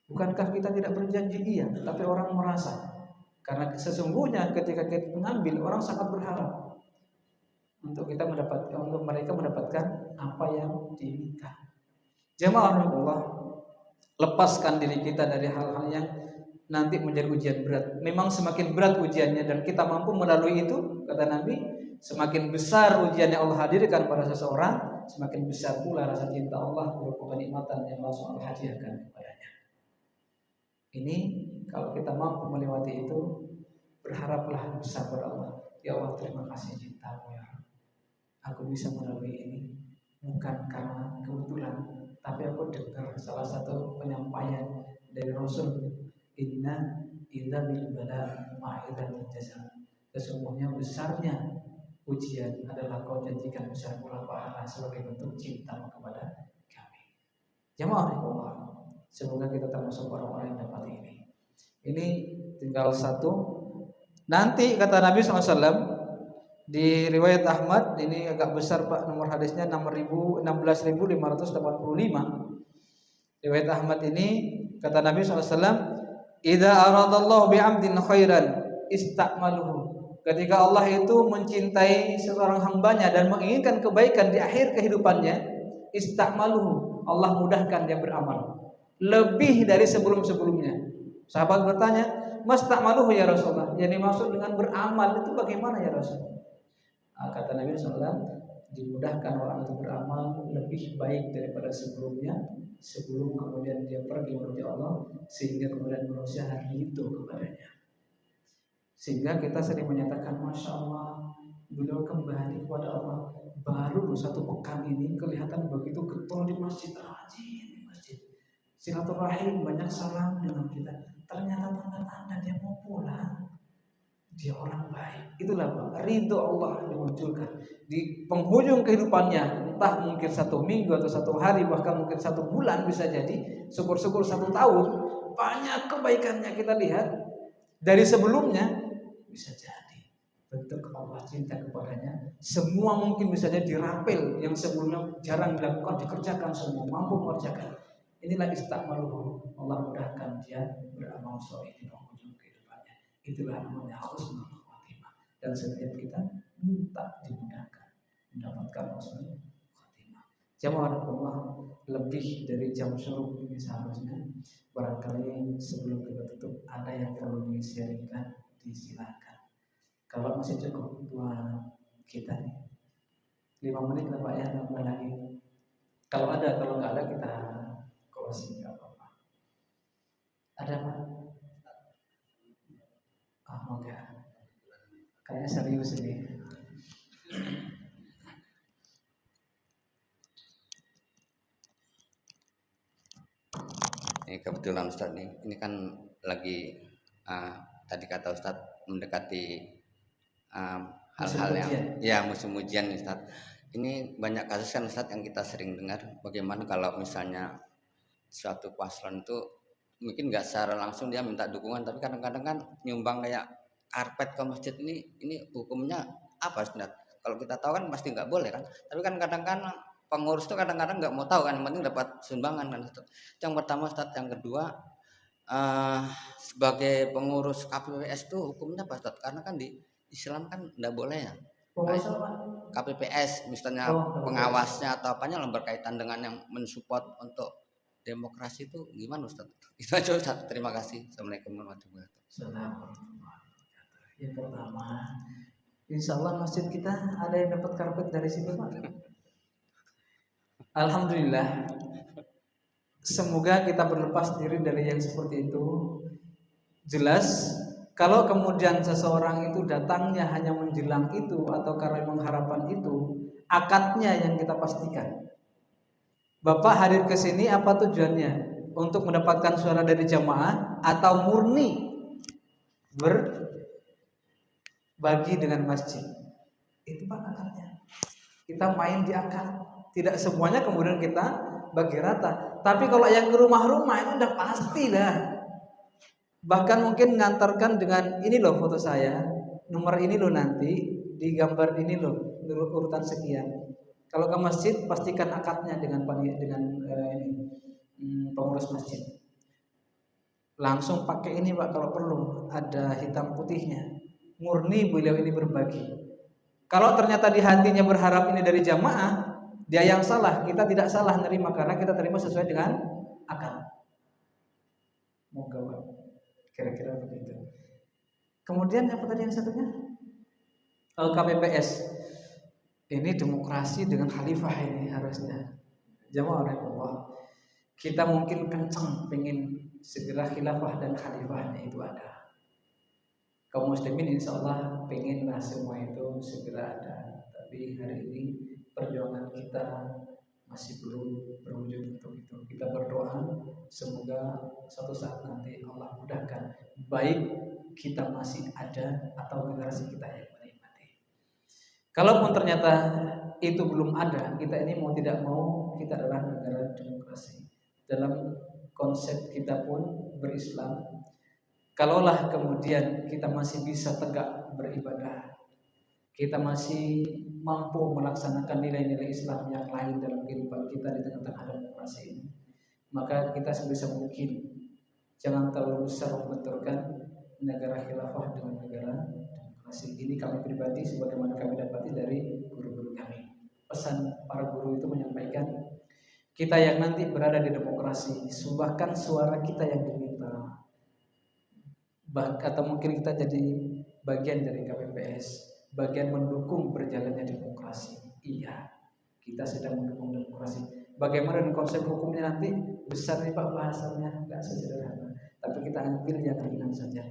Bukankah kita tidak berjanji? Iya, tapi orang merasa. Karena sesungguhnya ketika kita mengambil, orang sangat berharap untuk mereka mendapatkan apa yang diinginkan. Jamaah Allah, lepaskan diri kita dari hal-hal yang nanti menjadi ujian berat. Memang semakin berat ujiannya dan kita mampu melalui itu, kata Nabi, semakin besar ujian yang Allah hadirkan pada seseorang, semakin besar pula rasa cinta Allah berupa kenikmatan yang Allah hadiahkan kepadanya. Ini kalau kita mampu melewati itu, berharaplah besar pada Allah. Ya Allah, terima kasih cintamu ya Rabb. Aku bisa melalui ini bukan karena kebetulan, tapi aku dengar salah satu penyampaian dari Rasul, inna idza bil bala ma'idatul jazaa. Sesungguhnya besarnya ujian adalah kau janjikan besar pula pahala sebagai bentuk cinta kepada kami. Jamaah Allah, semoga kita termasuk orang-orang yang dapat ini. Ini tinggal satu. Nanti kata Nabi SAW di riwayat Ahmad, ini agak besar Pak, nomor hadisnya 16.585. Riwayat Ahmad ini kata Nabi SAW, idza aradallahu bi'amdin khairan istakmaluhu. Ketika Allah itu mencintai seorang hambanya dan menginginkan kebaikan di akhir kehidupannya, istakmaluhu, Allah mudahkan dia beramal lebih dari sebelum-sebelumnya. Sahabat bertanya, mas takmaluhu ya Rasulullah, yang dimaksud dengan beramal itu bagaimana ya Rasul? Kata Nabi SAW, dimudahkan orang itu beramal lebih baik daripada sebelumnya, sebelum kemudian dia pergi menuju Allah, sehingga kemudian manusia ridho kepadanya. Sehingga kita sering menyatakan, Masya Allah, beliau kembali kepada Allah baru 1 pekan ini kelihatan begitu getol di masjid, rajin di masjid, silaturahim, banyak salam dengan kita. Ternyata tanda-tanda dia mau pulang, dia orang baik. Itulah Pak, ridho Allah dimunculkan di penghujung kehidupannya, entah mungkin 1 minggu atau 1 hari, bahkan mungkin 1 bulan bisa jadi, syukur-syukur 1 tahun, banyak kebaikannya kita lihat dari sebelumnya. Bisa jadi bentuk Allah cinta kepadanya. Semua mungkin misalnya dirapel yang sebelumnya jarang dilakukan, dikerjakan semua, mampu mengerjakan. Inilah istakmaluhu, Allah mudahkan dia beramal soleh di penghujung kehidupannya. Itulah namanya husnul khatimah. Dan setiap kita minta dimudahkan mendapatkan husnul khatimah. Jamaah Allah, lebih dari jam syuruk ini seharusnya. Barangkali sebelum kita tutup ada yang perlu di-sharingkan, disilakan. Kalau masih cukup buat kita nih 5 menit lah Pak ya, nambah lagi. Kalau ada, kalau nggak ada kita closing, nggak apa-apa. Ada Pak? Oh enggak, kayaknya serius ini. Ini kebetulan Ustadz nih, ini kan lagi tadi kata Ustadz mendekati hal-hal yang ya musim ujian nih Ustadz. Ini banyak kasus kan Ustadz yang kita sering dengar, bagaimana kalau misalnya suatu paslon itu mungkin nggak secara langsung dia minta dukungan, tapi kadang-kadang kan nyumbang kayak karpet ke masjid. Ini hukumnya apa Ustadz? Kalau kita tahu kan pasti nggak boleh kan, tapi kan kadang-kadang pengurus itu kadang-kadang nggak mau tahu kan, yang penting dapat sumbangan kan Ustadz. Yang pertama Ustadz, yang kedua sebagai pengurus KPPS itu hukumnya apa Ustadz? Karena kan di Islam kan nggak boleh ya. KPPS misalnya pengawasnya atau apanya yang berkaitan dengan yang mensupport untuk demokrasi itu gimana Ustaz? Itu aja Ustaz. Terima kasih. Assalamualaikum warahmatullahi wabarakatuh. Yang pertama, insya Allah masjid kita ada yang dapat karpet dari situ Pak. Alhamdulillah. Semoga kita berlepas diri dari yang seperti itu. Jelas kalau kemudian seseorang itu datangnya hanya menjelang itu atau karena memang harapan itu, akadnya yang kita pastikan. Bapak hadir ke sini apa tujuannya? Untuk mendapatkan suara dari jamaah atau murni berbagi dengan masjid? Itu Pak akadnya. Kita main di akad. Tidak semuanya kemudian kita bagi rata. Tapi kalau yang ke rumah-rumah itu udah pasti dah. Bahkan mungkin ngantarkan dengan ini loh foto saya, nomor ini loh nanti, di gambar ini loh, urutan sekian. Kalau ke masjid pastikan akadnya dengan pengurus masjid. Langsung pakai ini Pak kalau perlu, ada hitam putihnya. Murni beliau ini berbagi. Kalau ternyata di hatinya berharap ini dari jamaah, dia yang salah, kita tidak salah nerima karena kita terima sesuai dengan akad. Moga Pak. Kira-kira begitu. Kemudian apa tadi yang satunya? KPPS. Ini demokrasi dengan khalifah ini harusnya. Jamaah Allah. Kita mungkin kencang pengen segera khilafah dan khalifahnya itu ada. Kaum muslimin insya Allah pengenlah semua itu segera ada. Tapi hari ini perjuangan kita masih belum berwujud untuk itu. Kita berdoa semoga suatu saat nanti Allah mudahkan, baik kita masih ada atau generasi kita yang menikmati. Kalaupun ternyata itu belum ada, kita ini mau tidak mau kita adalah negara demokrasi. Dalam konsep kita pun berislam, kalaulah kemudian kita masih bisa tegak beribadah, kita masih mampu melaksanakan nilai-nilai Islam yang lain dalam kehidupan kita di tengah-tengah demokrasi ini, maka kita sebisa mungkin jangan terlalu besar membenturkan negara khilafah dengan negara demokrasi. Ini kami pribadi sebagaimana kami dapati dari guru-guru kami. Pesan para guru itu menyampaikan, kita yang nanti berada di demokrasi, bahkan suara kita yang diminta, atau mungkin kita jadi bagian dari KPPS, bagian mendukung berjalannya demokrasi. Iya, kita sedang mendukung demokrasi. Bagaimana dengan konsep hukumnya nanti? Besar nih Pak bahasannya, nggak sesederhana. Tapi kita ambil yang ringan saja.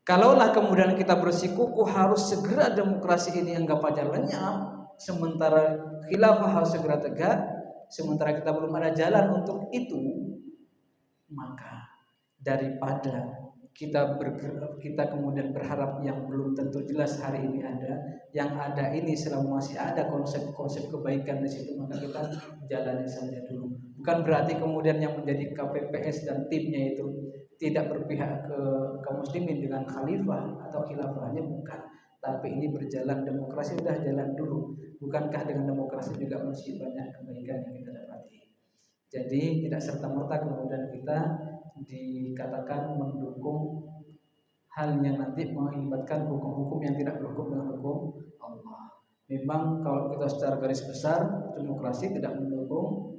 Kalaulah kemudian kita bersikukuh harus segera demokrasi ini anggap aja lenyap, sementara khilafah harus segera tegak, sementara kita belum ada jalan untuk itu, maka daripada kita kemudian berharap yang belum tentu jelas hari ini ada, yang ada ini selama masih ada konsep-konsep kebaikan di situ, maka kita jalani saja dulu. Bukan berarti kemudian yang menjadi KPPS dan timnya itu tidak berpihak ke kaum muslimin dengan khalifah atau khilafahnya, bukan. Tapi ini berjalan, demokrasi sudah jalan dulu. Bukankah dengan demokrasi juga masih banyak kebaikan yang kita dapati? Jadi tidak serta-merta kemudian kita dikatakan mendukung hal yang nanti mengakibatkan hukum-hukum yang tidak berhukum dengan hukum Allah. Memang kalau kita secara garis besar demokrasi tidak mendukung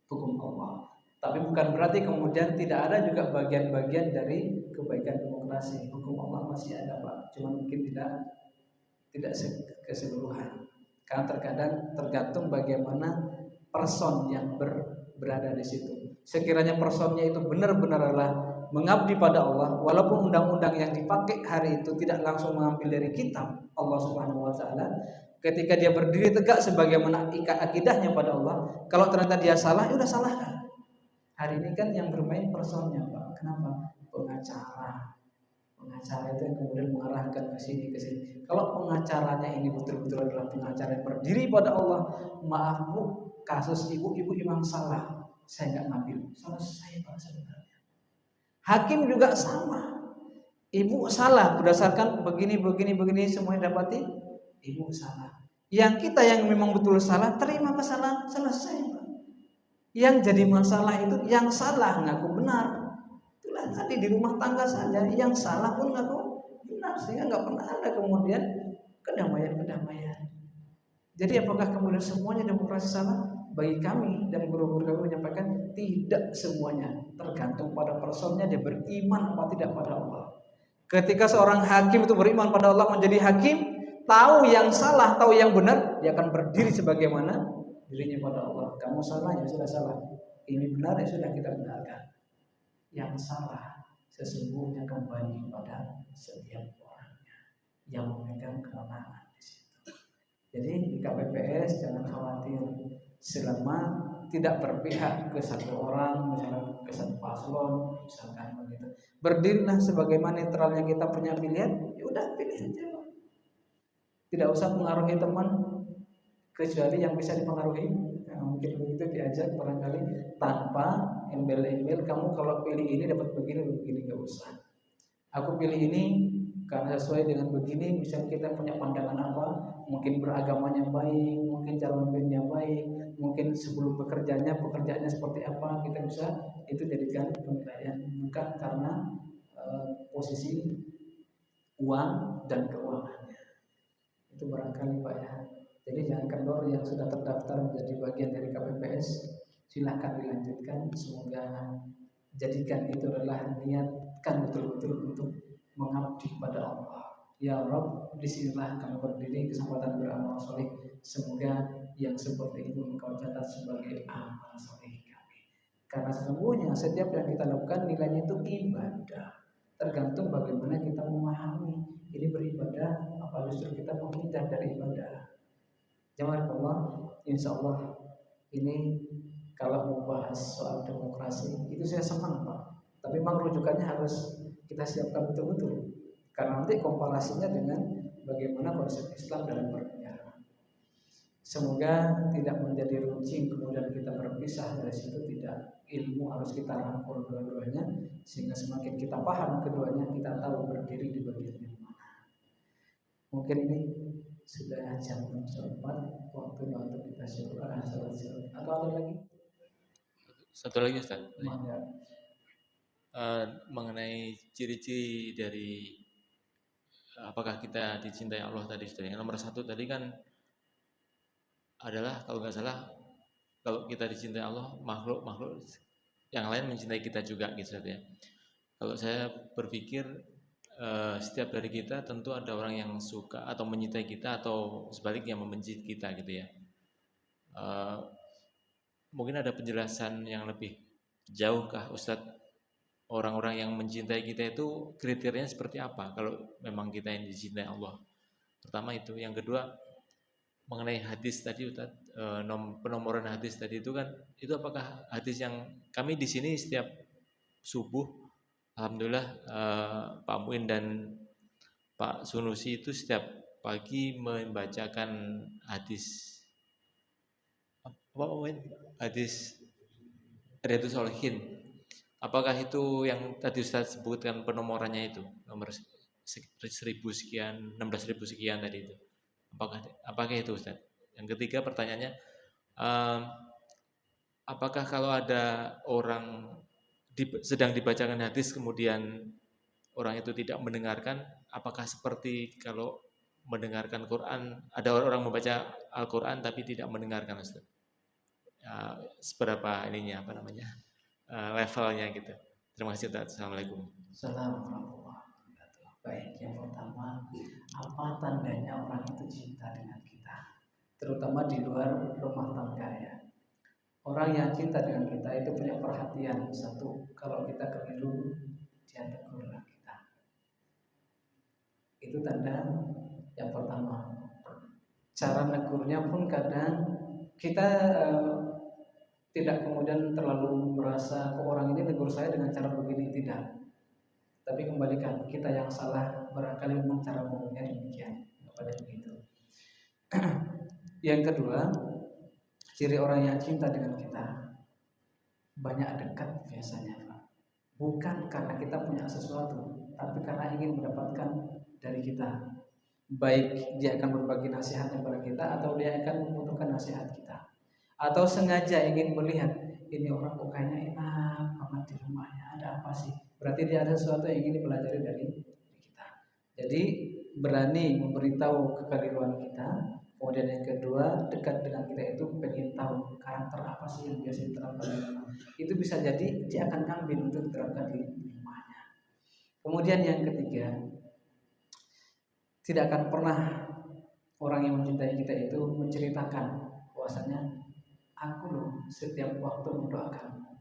hukum Allah, tapi bukan berarti kemudian tidak ada juga bagian-bagian dari kebaikan demokrasi. Hukum Allah masih ada Pak, cuma mungkin tidak keseluruhan. Karena terkadang tergantung bagaimana person yang berada di situ. Sekiranya personnya itu benar-benar adalah mengabdi pada Allah, walaupun undang-undang yang dipakai hari itu tidak langsung mengambil dari kitab Allah Subhanahu wa taala, ketika dia berdiri tegak sebagaimana akidahnya pada Allah, kalau ternyata dia salah, ya udah salahkan. Hari ini kan yang bermain personnya Pak. Kenapa? Pengacara itu yang kemudian mengarahkan ke sini. Kalau pengacaranya ini betul-betul adalah pengacara yang berdiri pada Allah, maaf Bu, kasus ibu-ibu memang salah, saya nggak ngambil, salah saya Pak sebenarnya. Hakim juga sama, ibu salah berdasarkan begini semuanya dapati ibu salah. Yang kita yang memang betul salah, terima kesalahan, selesai Pak. Yang jadi masalah itu yang salah ngaku benar. Itulah tadi di rumah tangga saja, yang salah pun ngaku benar, sehingga nggak pernah ada kemudian kedamaian. Jadi apakah kemudian semuanya demokrasi salah? Bagi kami dan guru-guru kami menyampaikan tidak semuanya, tergantung pada personnya, dia beriman apa tidak pada Allah. Ketika seorang hakim itu beriman pada Allah, menjadi hakim, tahu yang salah, tahu yang benar, dia akan berdiri sebagaimana dirinya pada Allah. Kamu salah, ya sudah salah. Ini benar, ya sudah kita benarkan. Yang salah sesungguhnya kembali pada setiap orangnya yang memegang kewenangan di situ. Jadi di KPPS jangan khawatir, selama tidak berpihak ke satu orang, misalnya ke satu paslon, misalkan begitu. Berdirilah sebagaimana netralnya kita punya pilihan, ya udah pilih aja. Tidak usah mengaruhi teman, kecuali yang bisa dipengaruhi. Nah, mungkin begitu diajak barangkali tanpa embel-embel, kamu kalau pilih ini dapat begini, gak usah. Aku pilih ini karena sesuai dengan begini, misalnya kita punya pandangan apa, mungkin beragamanya baik, mungkin cara memimpinnya baik, mungkin sebelum pekerjaannya seperti apa, kita bisa itu jadikan penilaian, bukan karena posisi uang dan keuangannya. Itu barangkali Pak ya. Jadi jangan kendor yang sudah terdaftar menjadi bagian dari KPPS, silahkan dilanjutkan. Semoga jadikan itu adalah niatkan betul-betul untuk mengabdi pada Allah. Ya Rabb, disinilah kami berdiri kesempatan beramal soleh. Semoga yang seperti itu Engkau catat sebagai amal soleh kami. Karena sesungguhnya setiap yang kita lakukan nilainya itu ibadah. Tergantung bagaimana kita memahami ini beribadah apa justru kita menghindar dari ibadah. Jamaah Allah, insya Allah ini kalau mau bahas soal demokrasi itu saya senang Pak. Tapi memang rujukannya harus kita siapkan betul-betul. Karena nanti komparasinya dengan bagaimana konsep Islam dalam bernegara. Semoga tidak menjadi runcing kemudian kita berpisah dari situ, tidak. Ilmu harus kita rangkul dua-duanya sehingga semakin kita paham keduanya, kita tahu berdiri di bagian yang mana. Mungkin ini sudah jam 4, waktunya untuk kita sholat atau ada lagi? Satu lagi Ustaz. Mengenai ciri-ciri dari apakah kita dicintai Allah tadi Ustaz. Yang nomor 1 tadi kan adalah kalau nggak salah, kalau kita dicintai Allah, makhluk yang lain mencintai kita juga gitu Ustaz ya. Kalau saya berpikir setiap dari kita tentu ada orang yang suka atau menyintai kita atau sebaliknya membenci kita gitu ya. Mungkin ada penjelasan yang lebih jauhkah Ustadz, orang-orang yang mencintai kita itu kriterianya seperti apa kalau memang kita yang dicintai Allah? Pertama itu. Yang kedua, mengenai hadis tadi Ustadz, penomoran hadis tadi itu kan, itu apakah hadis yang kami di sini setiap subuh, alhamdulillah, Pak Muin dan Pak Sunusi itu setiap pagi membacakan hadis apa Muin? Hadis Riyadhus Shalihin. Apakah itu yang tadi Ustaz sebutkan penomorannya itu nomor 1000 sekian, 16.000 sekian tadi itu? Apakah itu Ustaz? Yang ketiga pertanyaannya, apakah kalau ada orang sedang dibacakan hadis kemudian orang itu tidak mendengarkan, apakah seperti kalau mendengarkan Quran, ada orang membaca Al-Quran tapi tidak mendengarkan Ustaz? Seberapa ininya apa namanya, levelnya gitu. Terima kasih Ustaz. Assalamualaikum. Assalamualaikum warahmatullahi wabarakatuh. Baik, yang pertama, apa tandanya orang itu cinta dengan kita, terutama di luar rumah tangga ya. Orang yang cinta dengan kita itu punya perhatian. Satu, kalau kita keliru dia tegurlah kita. Itu tanda yang pertama. Cara negurnya pun kadang kita tidak kemudian terlalu merasa kok orang ini negur saya dengan cara begini, tidak. Tapi kembalikan, kita yang salah, barangkali memang cara ngomongnya demikian, kepada begitu. Yang kedua, ciri orang yang cinta dengan kita banyak dekat biasanya, Pak. Bukan karena kita punya sesuatu, tapi karena ingin mendapatkan dari kita. Baik dia akan berbagi nasihat kepada kita, atau dia akan membutuhkan nasihat kita, atau sengaja ingin melihat ini orang kok kayaknya enak banget di rumahnya, ada apa sih? Berarti dia ada sesuatu yang ingin dipelajari dari kita. Jadi berani memberitahu kekeliruan kita. Kemudian yang kedua, dekat dengan kita itu pengen tahu karakter apa sih yang biasa diterapkan di rumah. Itu bisa jadi dia akan ngambil untuk diterapkan di rumahnya. Kemudian yang ketiga, tidak akan pernah orang yang mencintai kita itu menceritakan bahwasanya aku loh setiap waktu mendoakan.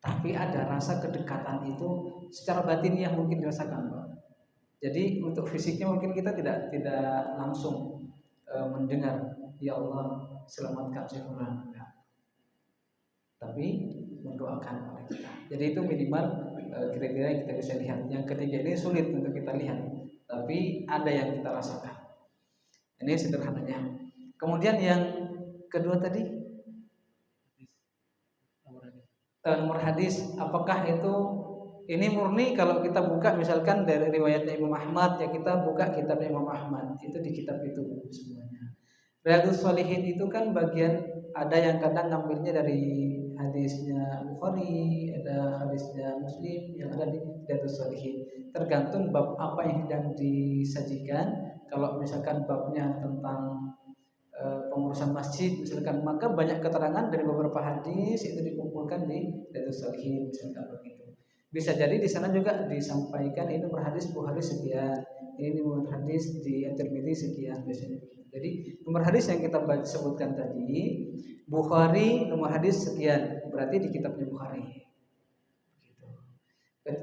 Tapi ada rasa kedekatan itu secara batin yang mungkin dirasakan, Pak. Jadi untuk fisiknya mungkin kita tidak langsung mendengar ya Allah selamatkan si fulan, tapi mendoakan oleh kita. Jadi itu minimal kira-kira yang kita bisa lihat. Yang ketiga ini sulit untuk kita lihat, tapi ada yang kita rasakan. Ini sederhananya. Kemudian yang kedua tadi, nomor hadis, apakah itu ini murni kalau kita buka misalkan dari riwayatnya Imam Ahmad, ya kita buka kitab Imam Ahmad, itu di kitab itu semuanya. Riyadhus Shalihin itu kan bagian, ada yang kadang ngambilnya dari hadisnya Bukhari, ada hadisnya Muslim yang ada di Riyadhus Shalihin. Tergantung bab apa yang sedang disajikan. Kalau misalkan babnya tentang pengurusan masjid misalkan, maka banyak keterangan dari beberapa hadis itu dikumpulkan di Riyadhus Shalihin misalkan begitu. Bisa jadi di sana juga disampaikan ini nomor hadis Bukhari sekian, ini nomor hadis di At-Tirmidzi sekian biasanya begitu. Jadi nomor hadis yang kita sebutkan tadi Bukhari nomor hadis sekian, berarti di kitabnya Bukhari. Begitu.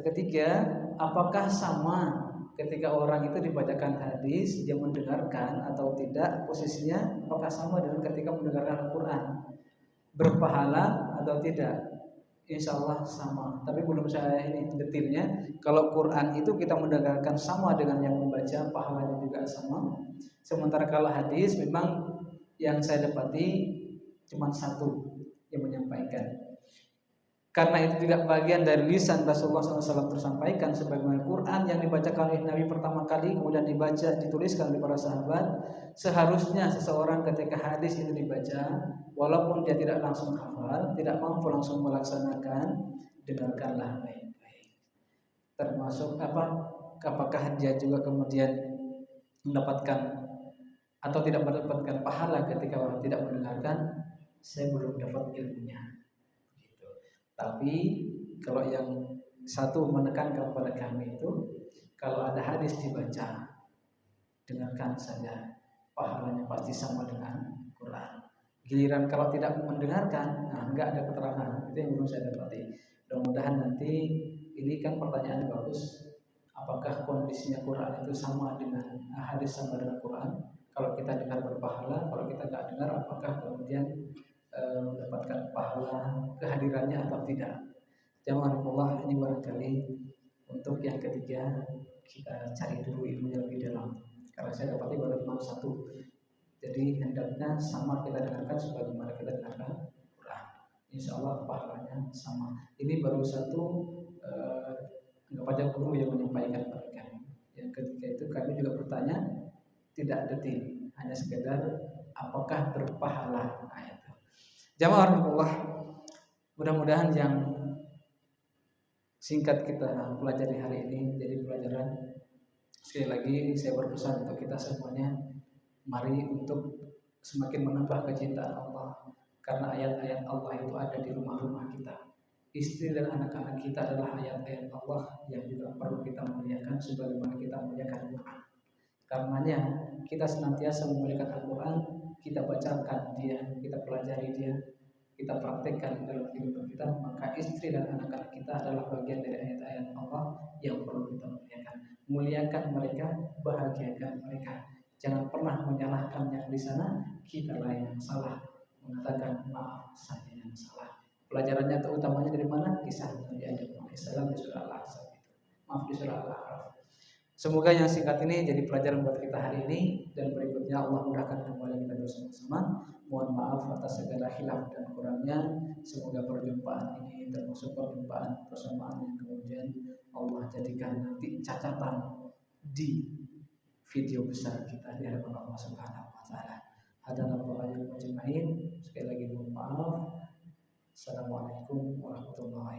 Ketiga, apakah sama ketika orang itu dibacakan hadis, dia mendengarkan atau tidak, posisinya apakah sama dengan ketika mendengarkan Al-Quran, berpahala atau tidak? Insya Allah sama, tapi belum saya ini detailnya. Kalau Quran itu kita mendengarkan sama dengan yang membaca, pahalanya juga sama. Sementara kalau hadis memang yang saya dapati cuma satu yang menyampaikan. Karena itu juga bagian dari lisan Rasulullah SAW tersampaikan sebagaimana Quran yang dibacakan oleh Nabi pertama kali kemudian dibaca, dituliskan oleh para sahabat. Seharusnya seseorang ketika hadis itu dibaca, walaupun dia tidak langsung hafal, tidak mampu langsung melaksanakan, dengarkanlah baik-baik. Termasuk apakah dia juga kemudian mendapatkan atau tidak mendapatkan pahala ketika orang tidak mendengarkan, saya belum dapat ilmunya. Tapi kalau yang satu menekankan kepada kami itu, kalau ada hadis dibaca, dengarkan saja, pahalanya pasti sama dengan Quran. Giliran kalau tidak mendengarkan, nah enggak ada keterangan. Itu yang belum saya dapati. Mudah-mudahan nanti ini kan pertanyaan bagus. Apakah kondisinya Quran itu sama dengan hadis sama dengan Quran? Kalau kita dengar berpahala, kalau kita nggak dengar, apakah kemudian mendapatkan pahala kehadirannya atau tidak? Jamaah Allah, ini barangkali untuk yang ketiga kita cari dulu ilmunya lebih dalam. Karena saya dapati baru cuma satu. Jadi hendaknya sama kita dengarkan sebagaimana kita dengarkan Quran. Insya Allah pahalanya sama. Ini baru satu anggap aja guru yang menyampaikan kepada kami. Yang ketiga itu kami juga bertanya tidak detil, hanya sekedar apakah berpahala. Nah, itu. Jamaah Allah, mudah-mudahan yang singkat kita pelajari hari ini jadi pelajaran. Sekali lagi saya berpesan untuk kita semuanya, mari untuk semakin menambah kecintaan Allah, karena ayat-ayat Allah itu ada di rumah-rumah kita. Istri dan anak-anak kita adalah ayat-ayat Allah yang juga perlu kita muliakan sebagaimana kita muliakan Quran. Karenanya kita senantiasa memuliakan Al-Quran, kita bacakan dia, kita pelajari dia, kita praktekkan dalam kehidupan kita. Maka istri dan anak-anak kita adalah bagian dari ayat-ayat Allah yang perlu kita muliakan. Muliakan mereka, bahagiakan mereka. Jangan pernah menyalahkan yang di sana, kitalah yang salah. Mengatakan maaf, saya yang salah. Pelajarannya terutamanya dari mana? Kisah Nabi Adam alaihissalam di surah Al-Ahzab itu. Maaf, di surah Al-A'raf. Semoga yang singkat ini jadi pelajaran buat kita hari ini, dan berikutnya Allah mudahkan kembali kita bersama-sama. Mohon maaf atas segala khilaf dan kurangnya. Semoga perjumpaan ini termasuk perjumpaan persamaan yang kemudian Allah jadikan nanti catatan di video besar kita di hadapan Allah Subhanahu wa taala. Hadanallahu ajmain. Sekali lagi mohon maaf. Assalamualaikum warahmatullahi wabarakatuh.